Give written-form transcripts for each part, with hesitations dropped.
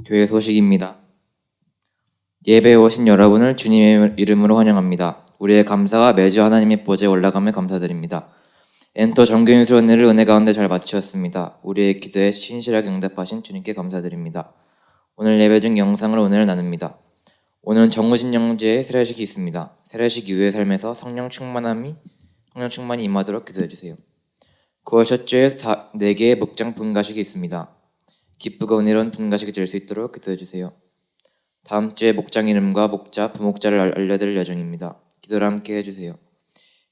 교회 소식입니다. 예배에 오신 여러분을 주님의 이름으로 환영합니다. 우리의 감사가 매주 하나님의 보좌에 올라감을 감사드립니다. 엔터 정교인수원 일을 은혜 가운데 잘 마치었습니다. 우리의 기도에 신실하게 응답하신 주님께 감사드립니다. 오늘 예배 중 영상으로 은혜를 나눕니다. 오늘은 정우신 영제의 세례식이 있습니다. 세례식 이후의 삶에서 성령 충만이 임하도록 기도해주세요. 9월 첫주에 4개의 목장 분가식이 있습니다. 기쁘고 은혜로운 분가식이 될 수 있도록 기도해주세요. 다음 주에 목장 이름과 목자, 부목자를 알려드릴 예정입니다. 기도를 함께 해주세요.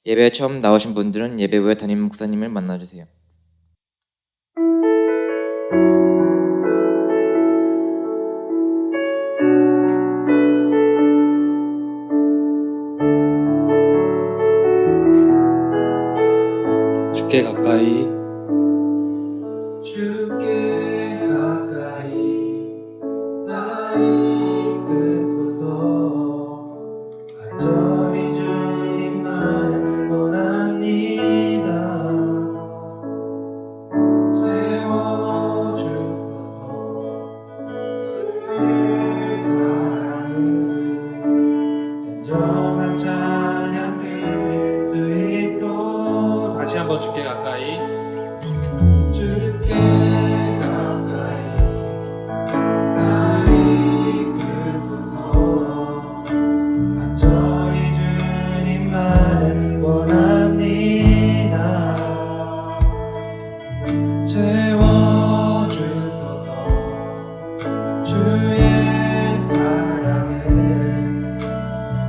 예배에 처음 나오신 분들은 예배 후에 담임 목사님을 만나주세요. 주께 가까이 주께 가까이 날 이끄소서. 간절히 주님만을 원합니다. 채워주소서. 주의 사랑을 진정한 찬양 드릴 수 있도록. 다시 한번 주께 가까이 주께 가까이 날 이끄소서. 간절히 주님만을 원합니다. 채워주소서. 주의 사랑을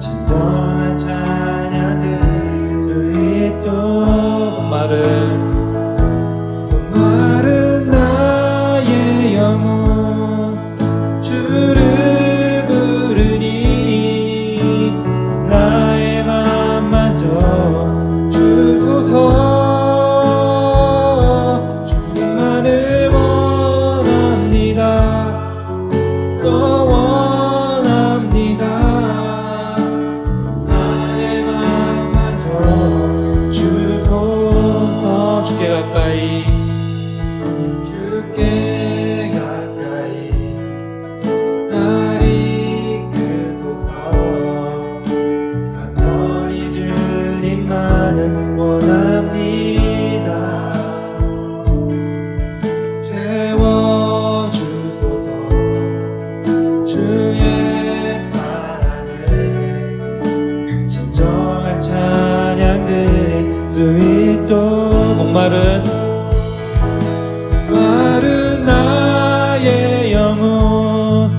진정한 찬양 드릴 수 있도록. 마른 나의 영혼 주를 부르니 나의 맘마저 주소서. 주님만을 원합니다. 또 원합니다. 나의 맘마저 주소서. 주께 가까이 주께 가까이 날 이끄소서. 간절히 주님만을 원합니다. 채워주소서. 주의 사랑을 진정한 찬양 드릴 수 있도록. 마른 나의 영혼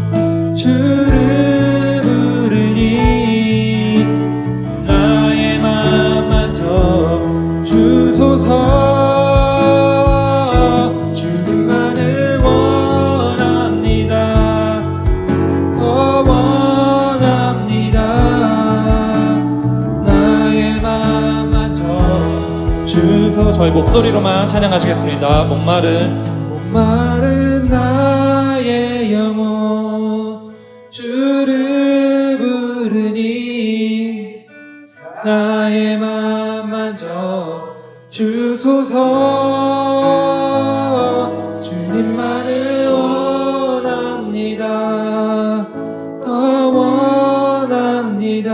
주를 부르니 나의 맘마저 주소서. 주님만을 원합니다. 더 원합니다. 나의 맘마저 주소서. 저희 목소리로만 찬양하시겠습니다. 목마른 나의 영혼 주를 부르니 나의 맘마저 주소서. 주님만을 원합니다. 더 원합니다.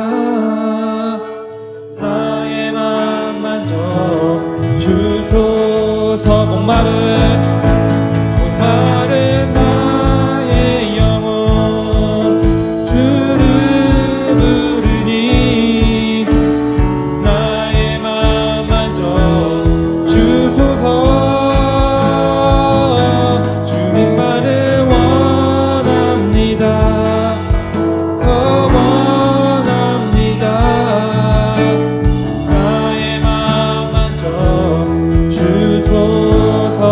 나의 맘마저 주소서. 목마른 나의 영혼 주를 부르니 나의 맘마저 주소서. 주님만을 원합니다. 더 원합니다. 나의 맘마저 주소서.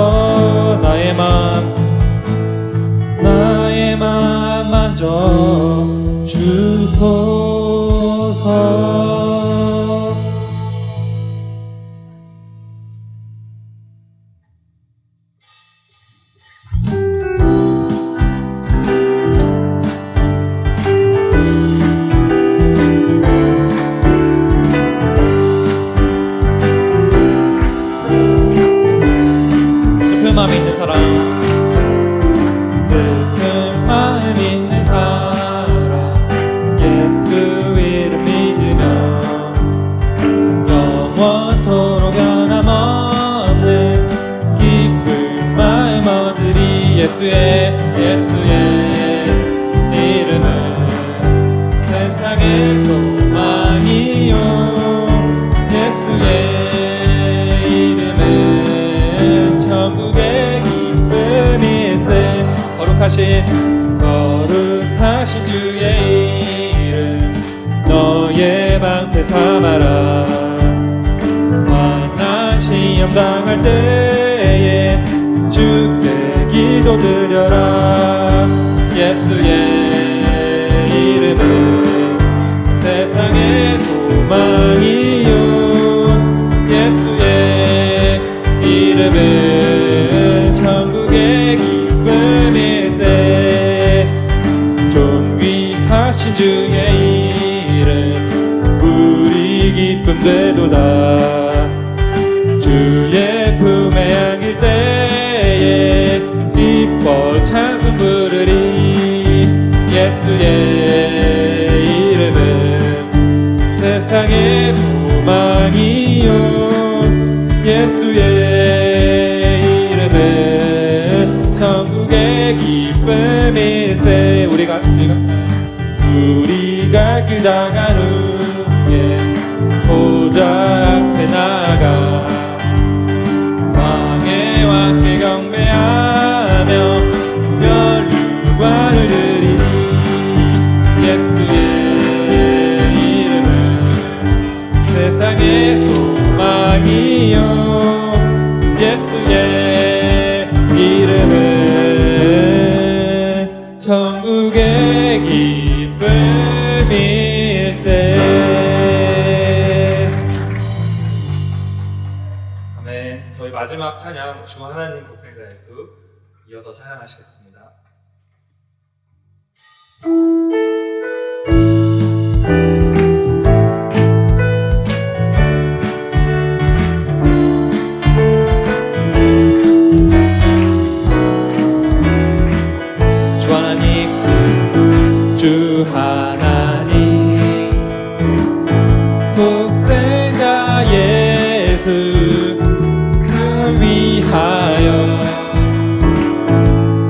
나의 맘마저 주소서. 슬픈 마음이 있는 사람 슬픈 마음 예수의 이름은 세상의 소망이요 예수의 이름은 천국의 기쁨일세 거룩하신 주의 이름 너의 방패 삼아라 환난 시험 당할 때에 주께 기도드려라 예수의 이름은 세상의 소망이요 예수의 이름은 천국의 기쁨일세 존귀하신 주의 이름 우리 기쁨 되도다 주의 품에 안길 때에 기뻐 찬송 부르리 예수의 이름은 세상의 소망이요 예수의 이름은 천국의 기쁨일세 우리가 길 다간 후에 보좌 앞에 나가 왕의 왕께 경배하며 멸류관을 드리니 예수의 이름은 세상의 소망이요 예수의 이름은 천국의 기쁨일세. 아멘. 저희 마지막 찬양 주 하나님 독생자 예수 이어서 찬양하시겠습니다. 주 하나님 독생자 예수를 위하여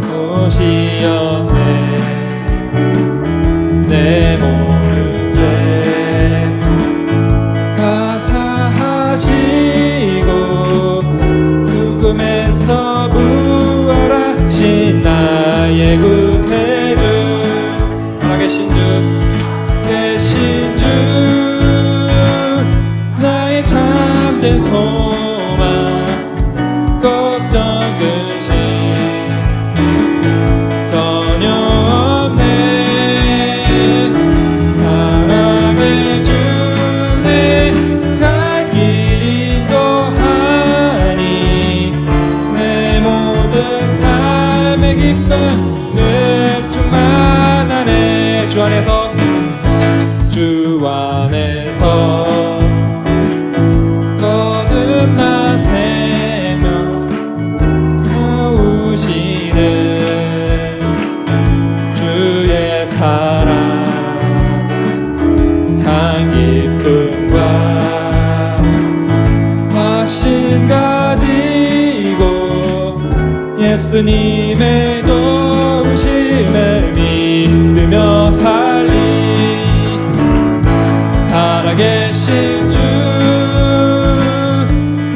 오시었네 내 모든 죄 가사하시고 죽음에서 부활하신 나의 구세주 계신 주 나의 참된 소망 걱정 근심 전혀 없네 사랑해 주네 갈 길 인도하니 내 모든 삶의 기쁨 늘 충만하네 주 안에서 거듭나 새며 나오시는 주의 사랑 참 기쁨과 확신 가지고 예수님의 도우심을 믿으며 살리 살아계신 주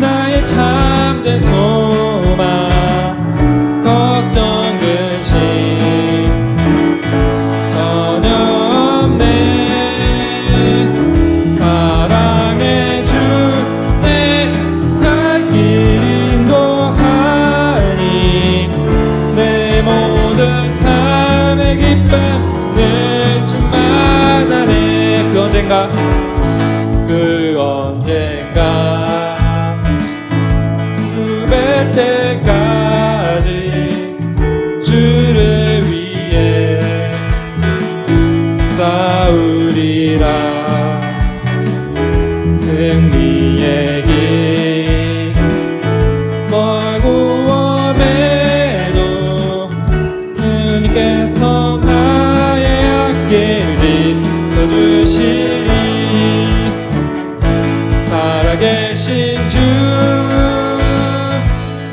나의 참된 소망 걱정 근심 전혀 없네 사랑해 주네 갈 길 인도하니 내 모든 삶의 기쁨 늘 충만하네 그 언젠가 수백 때까지 주를 위해 싸우리라 승리의 길 멀고 험해도 주님께서 나의 앞길 짚어주시리 살아계신 주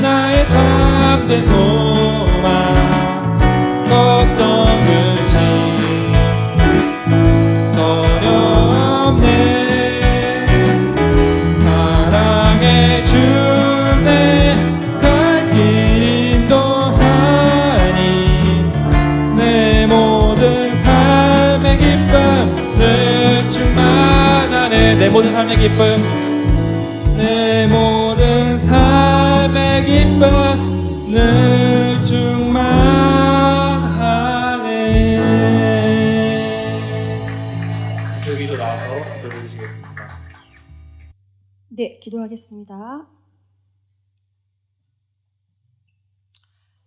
나의 참된 소망 모든 삶의 기쁨, 내 모든 삶의 기쁨 늘 충만하네. 여기도 나와서 기도해 주시겠습니다. 네, 기도하겠습니다.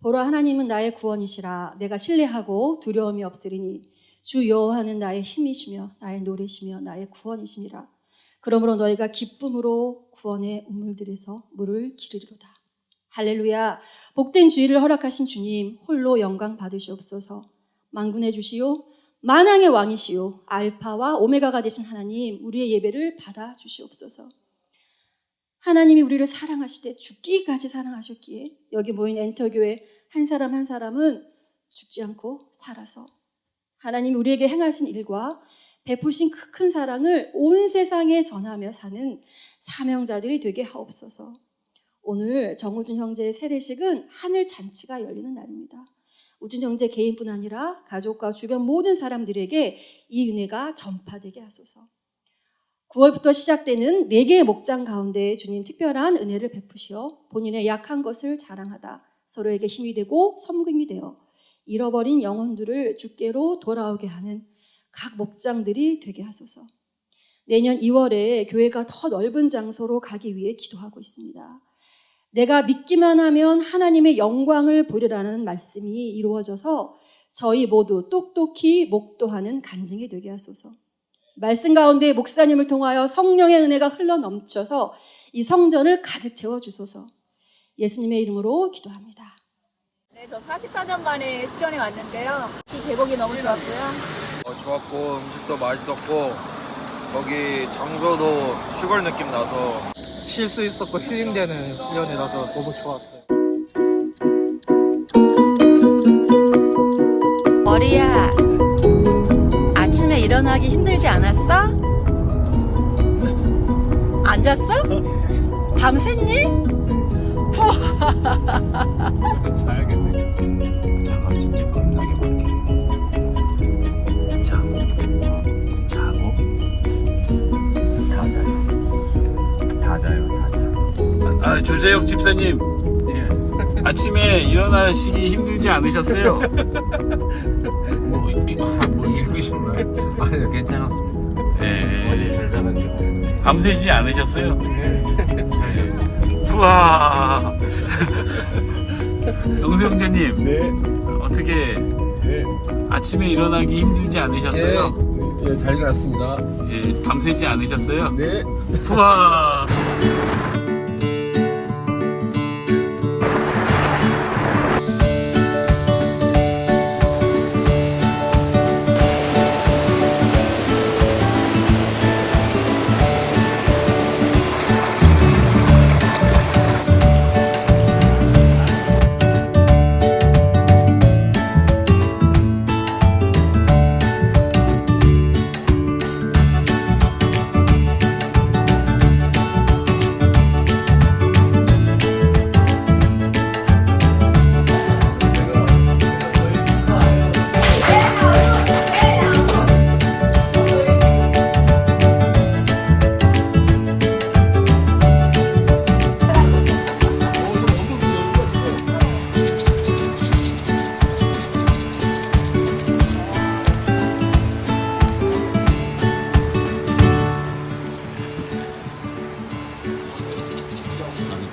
보라, 하나님은 나의 구원이시라. 내가 신뢰하고 두려움이 없으리니 주 여호와는 나의 힘이시며 나의 노래시며 나의 구원이시니라. 그러므로 너희가 기쁨으로 구원의 우물들에서 물을 기르리로다. 할렐루야. 복된 주일을 허락하신 주님, 홀로 영광 받으시옵소서. 만군의 주시오, 만왕의 왕이시오, 알파와 오메가가 되신 하나님, 우리의 예배를 받아 주시옵소서. 하나님이 우리를 사랑하시되 죽기까지 사랑하셨기에 여기 모인 엔터교회 한 사람 한 사람은 죽지 않고 살아서 하나님이 우리에게 행하신 일과 베푸신 큰 사랑을 온 세상에 전하며 사는 사명자들이 되게 하옵소서. 오늘 정우준 형제의 세례식은 하늘 잔치가 열리는 날입니다. 우준 형제 개인뿐 아니라 가족과 주변 모든 사람들에게 이 은혜가 전파되게 하소서. 9월부터 시작되는 4개의 목장 가운데 주님 특별한 은혜를 베푸시어 본인의 약한 것을 자랑하다 서로에게 힘이 되고 섬김이 되어 잃어버린 영혼들을 주께로 돌아오게 하는 각 목장들이 되게 하소서. 내년 2월에 교회가 더 넓은 장소로 가기 위해 기도하고 있습니다. 내가 믿기만 하면 하나님의 영광을 보리라는 말씀이 이루어져서 저희 모두 똑똑히 목도하는 간증이 되게 하소서. 말씀 가운데 목사님을 통하여 성령의 은혜가 흘러넘쳐서 이 성전을 가득 채워주소서. 예수님의 이름으로 기도합니다. 네, 저 44년 만에 수련회 왔는데요. 이 대복이 너무 좋았고요. 좋았고 음식도 맛있었고 거기 장소도 시골 느낌 나서 쉴 수 있었고 힐링되는 수련회라서 너무 좋았어요. 머리야, 아침에 일어나기 힘들지 않았어? 안 잤어? 밤샜니? 자야겠네. 잠깐 진짜 겁나게 많게. 자고 다 자요. 조재혁 집사님, 아침에 일어나시기 힘들지 않으셨어요? 뭐 읽으신 거예요? 아니요, 괜찮았습니다. 어제 잘 자가지고. 밤새지 않으셨어요? 네, 잘 잤어요. 우와. 영수 형제님, 네, 어떻게 네. 아침에 일어나기 힘들지 않으셨어요? 예, 잘 갔습니다. 예, 밤새지 않으셨어요? 네. 우와.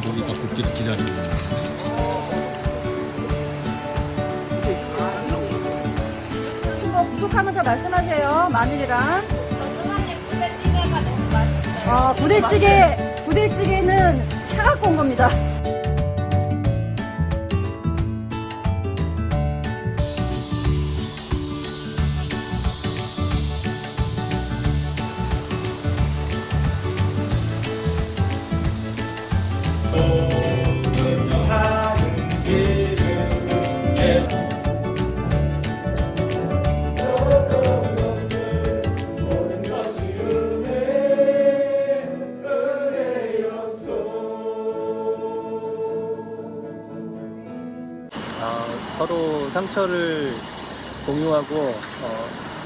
거기가 국기를 기다리고 있는. 뭐 부족하면 더 말씀하세요. 마늘이랑. 부대찌개는 사갖고 온 겁니다. 서로 상처를 공유하고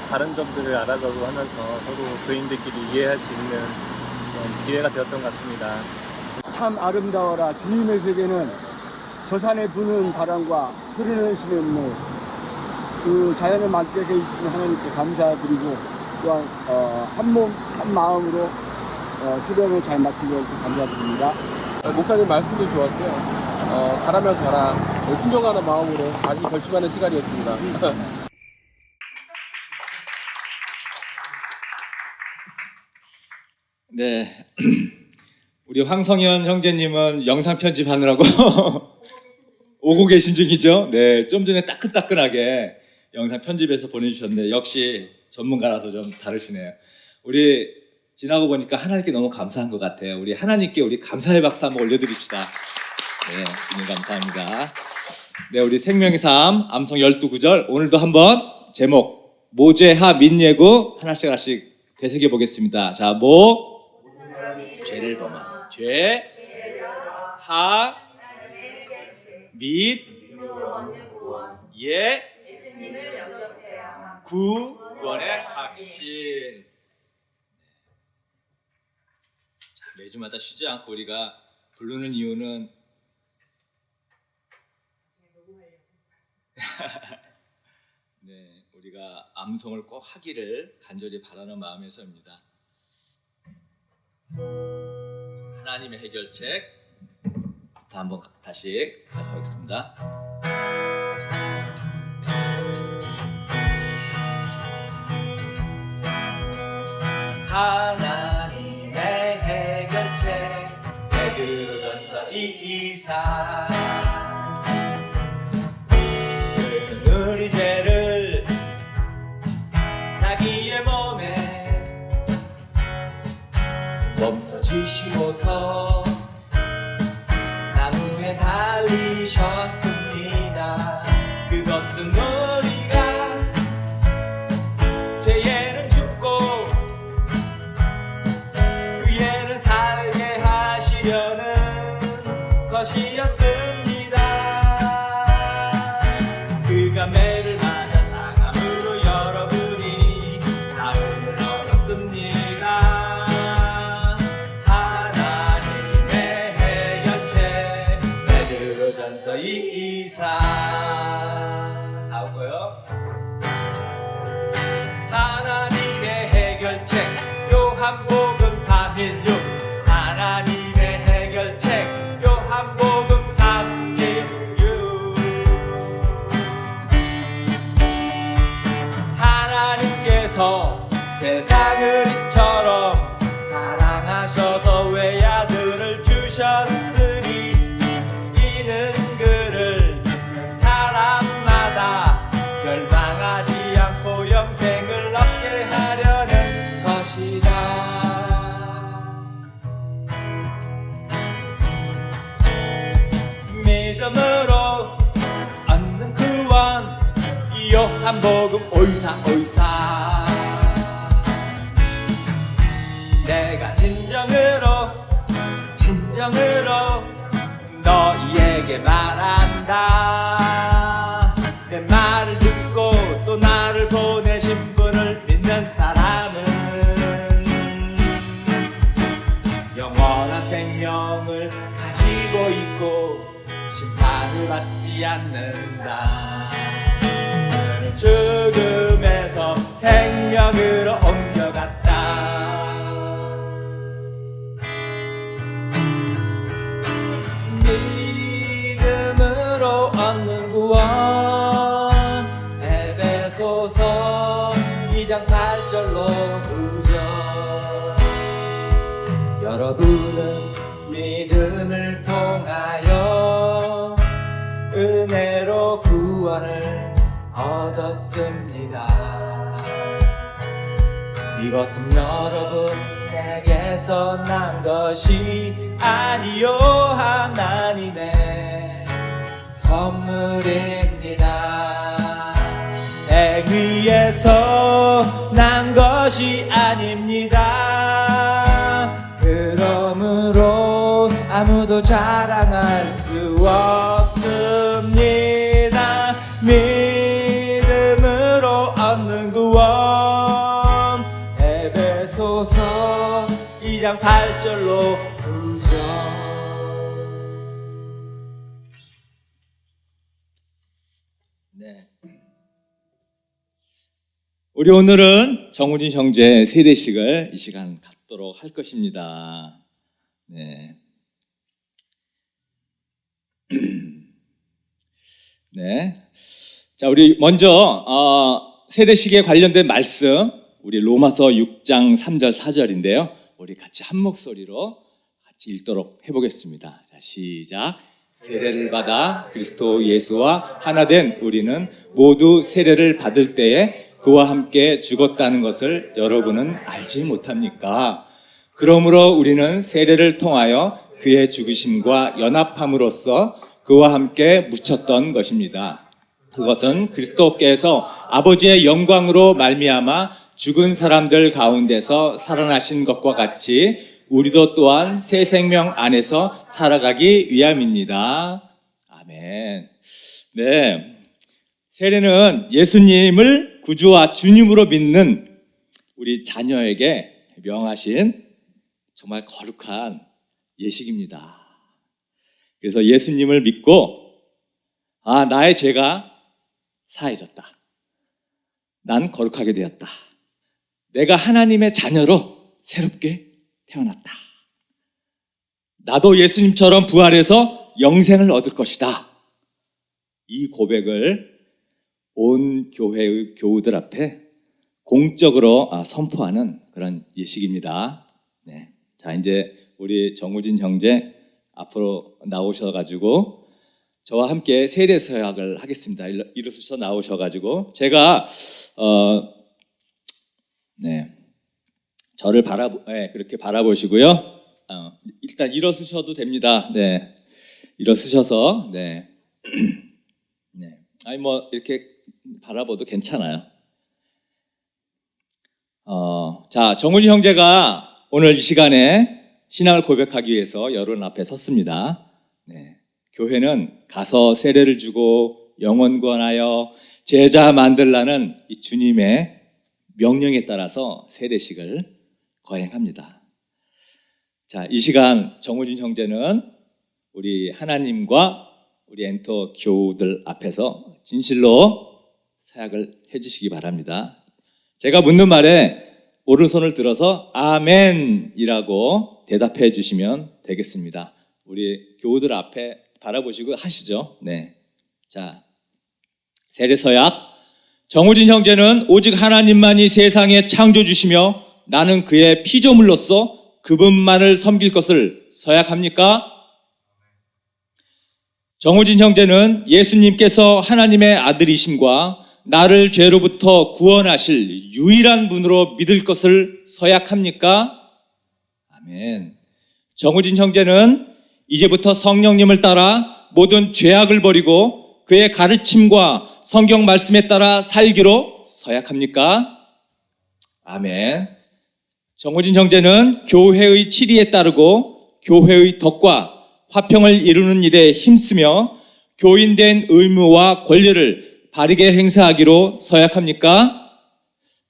다른 점들을 알아가고 하면서 서로 교인들끼리 이해할 수 있는 기회가 되었던 것 같습니다. 참 아름다워라. 주님의 세계는 저 산에 부는 바람과 흐르는 시냇물, 그 자연을 만들어 계신 하나님께 감사드리고 또한 한 몸 한 마음으로 수련을 잘 마치려고 감사드립니다. 목사님 말씀도 좋았고요. 가라면 가라. 순종하는 마음으로 다시 결심하는 시간이었습니다. 네, 우리 황성현 형제님은 영상 편집하느라고 오고 계신 중이죠. 네, 좀 전에 따끈따끈하게 영상 편집해서 보내주셨는데 역시 전문가라서 좀 다르시네요. 우리 지나고 보니까 하나님께 너무 감사한 것 같아요. 우리 하나님께 우리 감사의 박수 한번 올려드립시다. 네, 주님 감사합니다. 네, 우리 생명의 삶 암송 12구절 오늘도 한번 제목 모죄하 민예고 하나씩 되새겨 보겠습니다. 자, 죄를 범한 죄하 및 예 구원의 확신. 매주마다 쉬지 않고 우리가 부르는 이유는 네, 우리가 암송을 꼭 하기를 간절히 바라는 마음에서입니다. 하나님의 해결책부터 한번 다시 가져보겠습니다. 하나님의 해결책 베드로전서 2:4 그는 우리 죄를 자기의 몸에 몸서 지시고서 나무에 달리셨습니다. 그것은 우리가 죄에는 죽고 의에는 살게 하시려는 것이었습니다. 그가 매를 맞아 상함으로 여러분이 나음을 얻었습니다. 하나님의 해결책 베드로전서 2:4 다음 거요. 하나님의 해결책 요한복음 3:16 하나님의 해결책 요한복음 3:16 하나님께서 세상을 이처럼 사랑하셔서 외아들을 주셨으니 이는 그를 사람마다 멸망하지 않고 영생을 얻게 하려는 것이다. 믿음으로 얻는 구원 요한복음 5:4 내가 진정으로 너희에게 말한다. 내 말을 듣고 또 나를 보내신 분을 믿는 사람은 영원한 생명을 가지고 있고 심판을 받지 않는다. 그는 죽음에서 생명으로 옮겨갔다. 믿음으로 얻는 구원 에베소서 2장 8절로 9절 여러분은 믿음을 통하여 은혜로 구원을 얻었습니다. 이것은 여러분에게서 난 것이 아니요 하나님의 선물입니다. 행위에서 난 것이 아닙니다. 그러므로 아무도 자랑할 수 없습니다. 믿음으로 얻는 구원 에베소서 2장 그냥 발절로 부져. 네. 우리 오늘은 정우진 형제 세례식을 이 시간 갖도록 할 것입니다. 네. 네. 자, 우리 먼저 세례식에 관련된 말씀, 우리 로마서 6장 3절 4절인데요. 우리 같이 한 목소리로 같이 읽도록 해보겠습니다. 자, 시작. 세례를 받아 그리스도 예수와 하나 된 우리는 모두 세례를 받을 때에 그와 함께 죽었다는 것을 여러분은 알지 못합니까? 그러므로 우리는 세례를 통하여 그의 죽으심과 연합함으로써 그와 함께 묻혔던 것입니다. 그것은 그리스도께서 아버지의 영광으로 말미암아 죽은 사람들 가운데서 살아나신 것과 같이 우리도 또한 새 생명 안에서 살아가기 위함입니다. 아멘. 네. 세례는 예수님을 구주와 주님으로 믿는 우리 자녀에게 명하신 정말 거룩한 예식입니다. 그래서 예수님을 믿고 나의 죄가 사해졌다. 난 거룩하게 되었다. 내가 하나님의 자녀로 새롭게 태어났다. 나도 예수님처럼 부활해서 영생을 얻을 것이다. 이 고백을 온 교회의 교우들 앞에 공적으로 선포하는 그런 예식입니다. 네. 자, 이제 우리 정우진 형제 앞으로 나오셔가지고 저와 함께 세례 서약을 하겠습니다. 일어서서 나오셔가지고 제가 저를 그렇게 바라보시고요. 일단 일어서셔도 됩니다. 네, 일어서셔서 네, 아니 뭐 이렇게 바라봐도 괜찮아요. 자, 정훈이 형제가 오늘 이 시간에 신앙을 고백하기 위해서 여러분 앞에 섰습니다. 네. 교회는 가서 세례를 주고 영혼 구원하여 제자 만들라는 이 주님의 명령에 따라서 세례식을 거행합니다. 자, 이 시간 정우진 형제는 우리 하나님과 우리 엔터 교우들 앞에서 진실로 서약을 해주시기 바랍니다. 제가 묻는 말에 오른손을 들어서 아멘이라고 대답해 주시면 되겠습니다. 우리 교우들 앞에 바라보시고 하시죠. 네. 자, 세례서약. 정우진 형제는 오직 하나님만이 세상의 창조주시며 나는 그의 피조물로서 그분만을 섬길 것을 서약합니까? 정우진 형제는 예수님께서 하나님의 아들이심과 나를 죄로부터 구원하실 유일한 분으로 믿을 것을 서약합니까? 아멘. 정우진 형제는 이제부터 성령님을 따라 모든 죄악을 버리고 그의 가르침과 성경 말씀에 따라 살기로 서약합니까? 아멘. 정우진 형제는 교회의 치리에 따르고 교회의 덕과 화평을 이루는 일에 힘쓰며 교인된 의무와 권리를 바르게 행사하기로 서약합니까?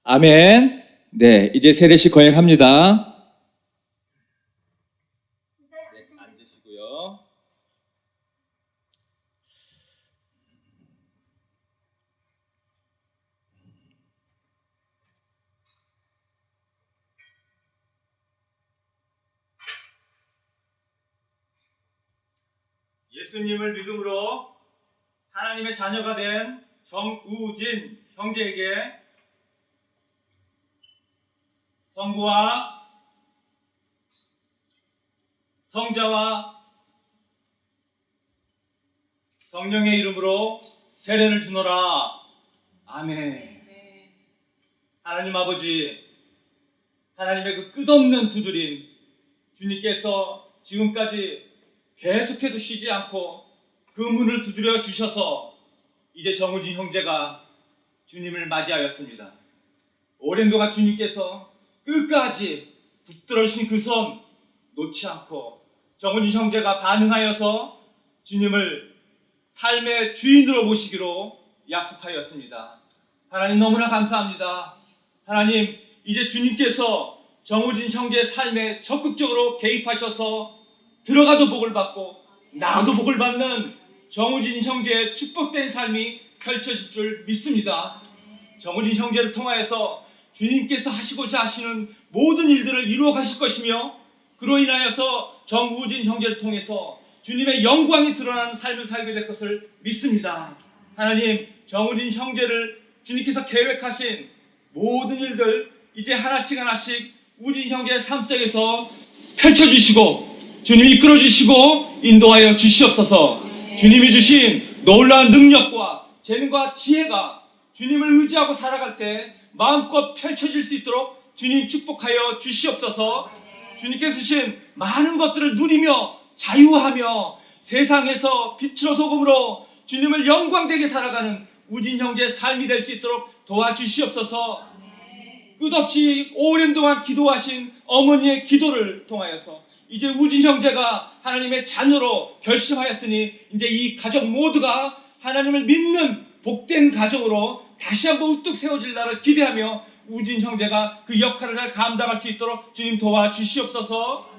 아멘. 네, 이제 세례식 거행합니다. 앉으시고요. 예수님을 믿음으로 하나님의 자녀가 된 정우진 형제에게 성부와 성자와 성령의 이름으로 세례를 주노라. 아멘. 하나님 아버지, 하나님의 그 끝없는 두드림, 주님께서 지금까지 계속해서 쉬지 않고 그 문을 두드려 주셔서 이제 정우진 형제가 주님을 맞이하였습니다. 오랜 동안 주님께서 끝까지 붙들어주신 그 손 놓지 않고 정우진 형제가 반응하여서 주님을 삶의 주인으로 모시기로 약속하였습니다. 하나님 너무나 감사합니다. 하나님, 이제 주님께서 정우진 형제의 삶에 적극적으로 개입하셔서 들어가도 복을 받고 나가도 복을 받는 정우진 형제의 축복된 삶이 펼쳐질 줄 믿습니다. 정우진 형제를 통하여서 주님께서 하시고자 하시는 모든 일들을 이루어 가실 것이며 그로 인하여서 정우진 형제를 통해서 주님의 영광이 드러나는 삶을 살게 될 것을 믿습니다. 하나님, 정우진 형제를 주님께서 계획하신 모든 일들 이제 하나씩 하나씩 우진 형제의 삶 속에서 펼쳐주시고 주님이 이끌어주시고 인도하여 주시옵소서. 주님이 주신 놀라운 능력과 재능과 지혜가 주님을 의지하고 살아갈 때 마음껏 펼쳐질 수 있도록 주님 축복하여 주시옵소서. 주님께서 주신 많은 것들을 누리며 자유하며 세상에서 빛으로 소금으로 주님을 영광되게 살아가는 우진 형제의 삶이 될 수 있도록 도와주시옵소서. 끝없이 오랜 동안 기도하신 어머니의 기도를 통하여서 이제 우진 형제가 하나님의 자녀로 결심하였으니 이제 이 가족 모두가 하나님을 믿는 복된 가정으로 다시 한번 우뚝 세워질 날을 기대하며 우진 형제가 그 역할을 잘 감당할 수 있도록 주님 도와주시옵소서.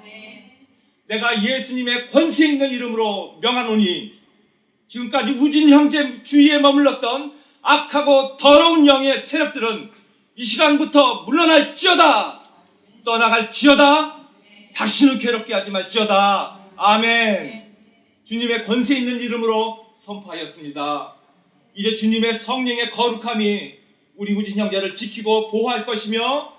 내가 예수님의 권세 있는 이름으로 명하노니 지금까지 우진 형제 주위에 머물렀던 악하고 더러운 영의 세력들은 이 시간부터 물러날지어다. 떠나갈지어다. 다시는 괴롭게 하지 말지어다. 아멘. 주님의 권세 있는 이름으로 선포하였습니다. 이제 주님의 성령의 거룩함이 우리 우진 형제를 지키고 보호할 것이며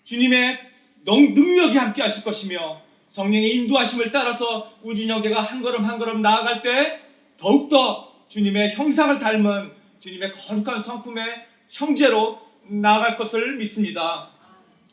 주님의 능력이 함께 하실 것이며 성령의 인도하심을 따라서 우진 형제가 한 걸음 한 걸음 나아갈 때 더욱더 주님의 형상을 닮은 주님의 거룩한 성품의 형제로 나아갈 것을 믿습니다.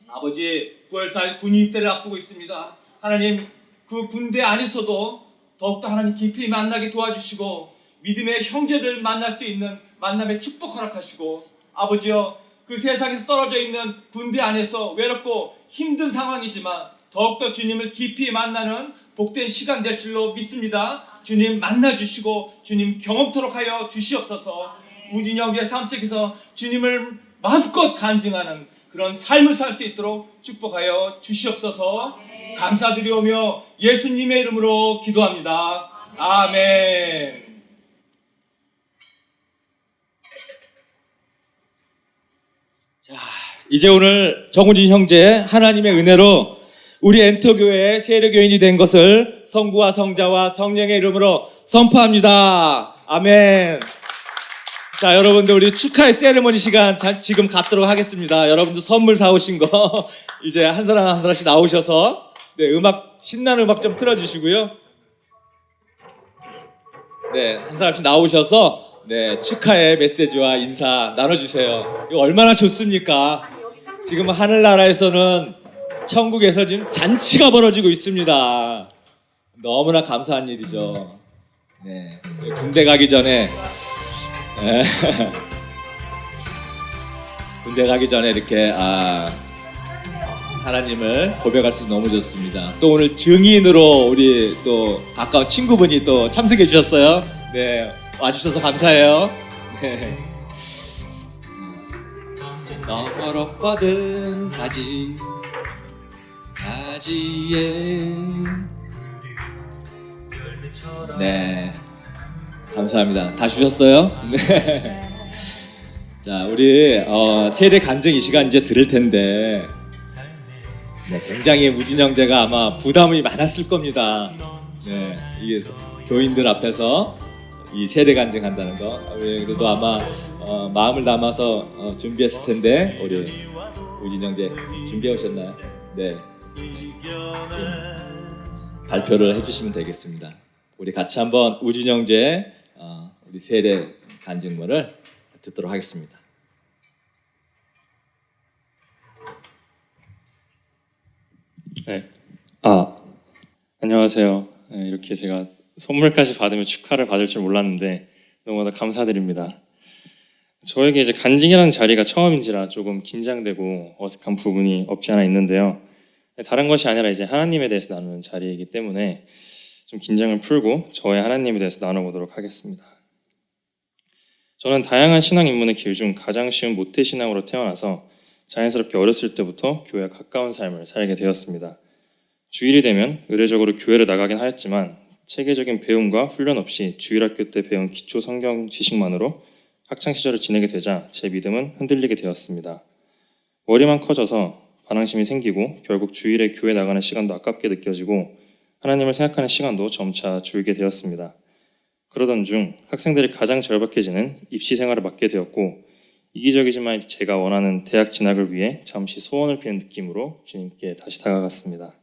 아버지, 9월 4일 군인 입대를 앞두고 있습니다. 하나님, 그 군대 안에서도 더욱더 하나님 깊이 만나게 도와주시고 믿음의 형제를 만날 수 있는 만남의 축복 허락하시고 아버지여, 그 세상에서 떨어져 있는 군대 안에서 외롭고 힘든 상황이지만 더욱더 주님을 깊이 만나는 복된 시간 될 줄로 믿습니다. 주님 만나주시고 주님 경험토록 하여 주시옵소서. 우진 형제의 삶 속에서 주님을 마음껏 간증하는 그런 삶을 살 수 있도록 축복하여 주시옵소서. 감사드리오며 예수님의 이름으로 기도합니다. 아멘. 자, 이제 오늘 정우진 형제 하나님의 은혜로 우리 엔터교회의 세례교인이 된 것을 성부와 성자와 성령의 이름으로 선포합니다. 아멘. 자, 여러분들 우리 축하의 세레머니 시간 지금 갖도록 하겠습니다. 여러분들 선물 사오신 거 이제 한 사람 한 사람씩 나오셔서 네, 음악 신나는 음악 좀 틀어주시고요. 네, 한 사람씩 나오셔서 네, 축하의 메시지와 인사 나눠주세요. 이거 얼마나 좋습니까? 지금 하늘나라에서는 천국에서 지금 잔치가 벌어지고 있습니다. 너무나 감사한 일이죠. 네, 군대 가기 전에 네. 군대 가기 전에 이렇게 하나님을 고백할 수 있어서 너무 좋습니다. 또 오늘 증인으로 우리 또 가까운 친구분이 또 참석해 주셨어요. 네, 와주셔서 감사해요. 네. 너무로 뻗은 가지에 네, 감사합니다. 다 주셨어요? 네. 자, 우리 세례 간증 이 시간 이제 들을 텐데 네, 굉장히 우진 형제가 아마 부담이 많았을 겁니다. 네, 이게 교인들 앞에서 이 세례 간증한다는 거. 그래도 아마 마음을 담아서 준비했을 텐데 우리 우진 형제 준비해 오셨나요? 네. 지금 발표를 해주시면 되겠습니다. 우리 같이 한번 우진 형제 우리 세례 간증문을 듣도록 하겠습니다. 네. 안녕하세요. 네, 이렇게 제가 선물까지 받으면 축하를 받을 줄 몰랐는데 너무나 감사드립니다. 저에게 이제 간증이라는 자리가 처음인지라 조금 긴장되고 어색한 부분이 없지 않아 있는데요. 다른 것이 아니라 이제 하나님에 대해서 나누는 자리이기 때문에 좀 긴장을 풀고 저의 하나님에 대해서 나눠보도록 하겠습니다. 저는 다양한 신앙 입문의 길 중 가장 쉬운 모태신앙으로 태어나서 자연스럽게 어렸을 때부터 교회와 가까운 삶을 살게 되었습니다. 주일이 되면 의례적으로 교회를 나가긴 하였지만 체계적인 배움과 훈련 없이 주일학교 때 배운 기초 성경 지식만으로 학창시절을 지내게 되자 제 믿음은 흔들리게 되었습니다. 머리만 커져서 반항심이 생기고 결국 주일에 교회 나가는 시간도 아깝게 느껴지고 하나님을 생각하는 시간도 점차 줄게 되었습니다. 그러던 중 학생들이 가장 절박해지는 입시 생활을 맞게 되었고 이기적이지만 제가 원하는 대학 진학을 위해 잠시 소원을 비는 느낌으로 주님께 다시 다가갔습니다.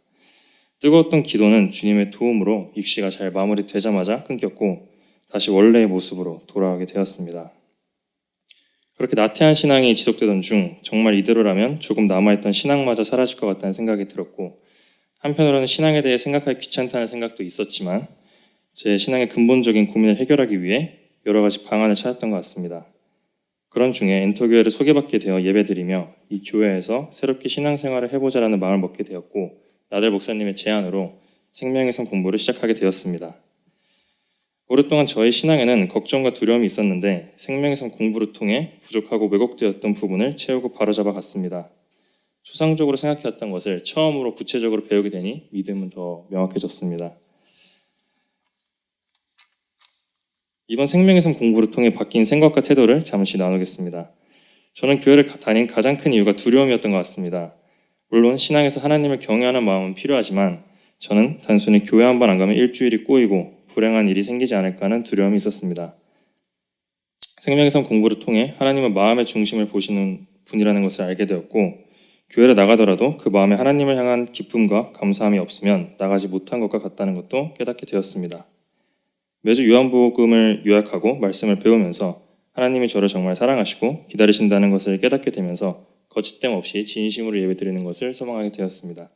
뜨거웠던 기도는 주님의 도움으로 입시가 잘 마무리되자마자 끊겼고 다시 원래의 모습으로 돌아가게 되었습니다. 그렇게 나태한 신앙이 지속되던 중 정말 이대로라면 조금 남아있던 신앙마저 사라질 것 같다는 생각이 들었고 한편으로는 신앙에 대해 생각하기 귀찮다는 생각도 있었지만 제 신앙의 근본적인 고민을 해결하기 위해 여러 가지 방안을 찾았던 것 같습니다. 그런 중에 엔터교회를 소개받게 되어 예배드리며 이 교회에서 새롭게 신앙생활을 해보자라는 마음을 먹게 되었고 나들 목사님의 제안으로 생명의 성 공부를 시작하게 되었습니다. 오랫동안 저의 신앙에는 걱정과 두려움이 있었는데 생명의 성 공부를 통해 부족하고 왜곡되었던 부분을 채우고 바로잡아 갔습니다. 추상적으로 생각해왔던 것을 처음으로 구체적으로 배우게 되니 믿음은 더 명확해졌습니다. 이번 생명의 성 공부를 통해 바뀐 생각과 태도를 잠시 나누겠습니다. 저는 교회를 다닌 가장 큰 이유가 두려움이었던 것 같습니다. 물론 신앙에서 하나님을 경외하는 마음은 필요하지만 저는 단순히 교회 한 번 안 가면 일주일이 꼬이고 불행한 일이 생기지 않을까 하는 두려움이 있었습니다. 생명의 성 공부를 통해 하나님은 마음의 중심을 보시는 분이라는 것을 알게 되었고 교회를 나가더라도 그 마음에 하나님을 향한 기쁨과 감사함이 없으면 나가지 못한 것과 같다는 것도 깨닫게 되었습니다. 매주 요한복음을 요약하고 말씀을 배우면서 하나님이 저를 정말 사랑하시고 기다리신다는 것을 깨닫게 되면서 거짓됨 없이 진심으로 예배드리는 것을 소망하게 되었습니다.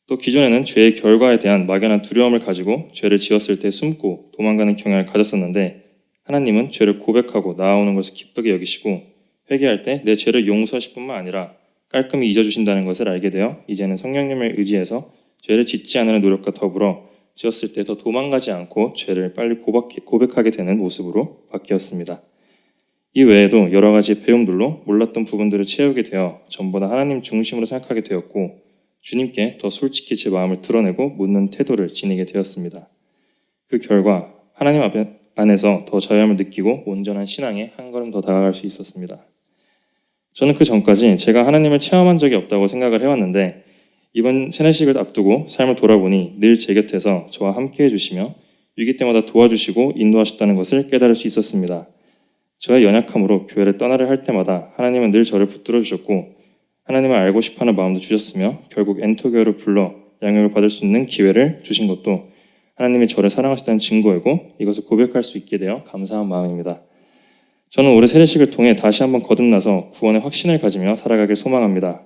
또 기존에는 죄의 결과에 대한 막연한 두려움을 가지고 죄를 지었을 때 숨고 도망가는 경향을 가졌었는데 하나님은 죄를 고백하고 나아오는 것을 기쁘게 여기시고 회개할 때 내 죄를 용서하실 뿐만 아니라 깔끔히 잊어주신다는 것을 알게 되어 이제는 성령님을 의지해서 죄를 짓지 않는 노력과 더불어 지었을 때 더 도망가지 않고 죄를 빨리 고백하게 되는 모습으로 바뀌었습니다. 이 외에도 여러 가지 배움들로 몰랐던 부분들을 채우게 되어 전부 다 하나님 중심으로 생각하게 되었고 주님께 더 솔직히 제 마음을 드러내고 묻는 태도를 지니게 되었습니다. 그 결과 하나님 안에서 더 자유함을 느끼고 온전한 신앙에 한 걸음 더 다가갈 수 있었습니다. 저는 그 전까지 제가 하나님을 체험한 적이 없다고 생각을 해왔는데 이번 세례식을 앞두고 삶을 돌아보니 늘 제 곁에서 저와 함께 해주시며 위기 때마다 도와주시고 인도하셨다는 것을 깨달을 수 있었습니다. 저의 연약함으로 교회를 떠나려 할 때마다 하나님은 늘 저를 붙들어 주셨고 하나님을 알고 싶어하는 마음도 주셨으며 결국 엔터교회를 불러 양육을 받을 수 있는 기회를 주신 것도 하나님이 저를 사랑하셨다는 증거이고 이것을 고백할 수 있게 되어 감사한 마음입니다. 저는 올해 세례식을 통해 다시 한번 거듭나서 구원의 확신을 가지며 살아가길 소망합니다.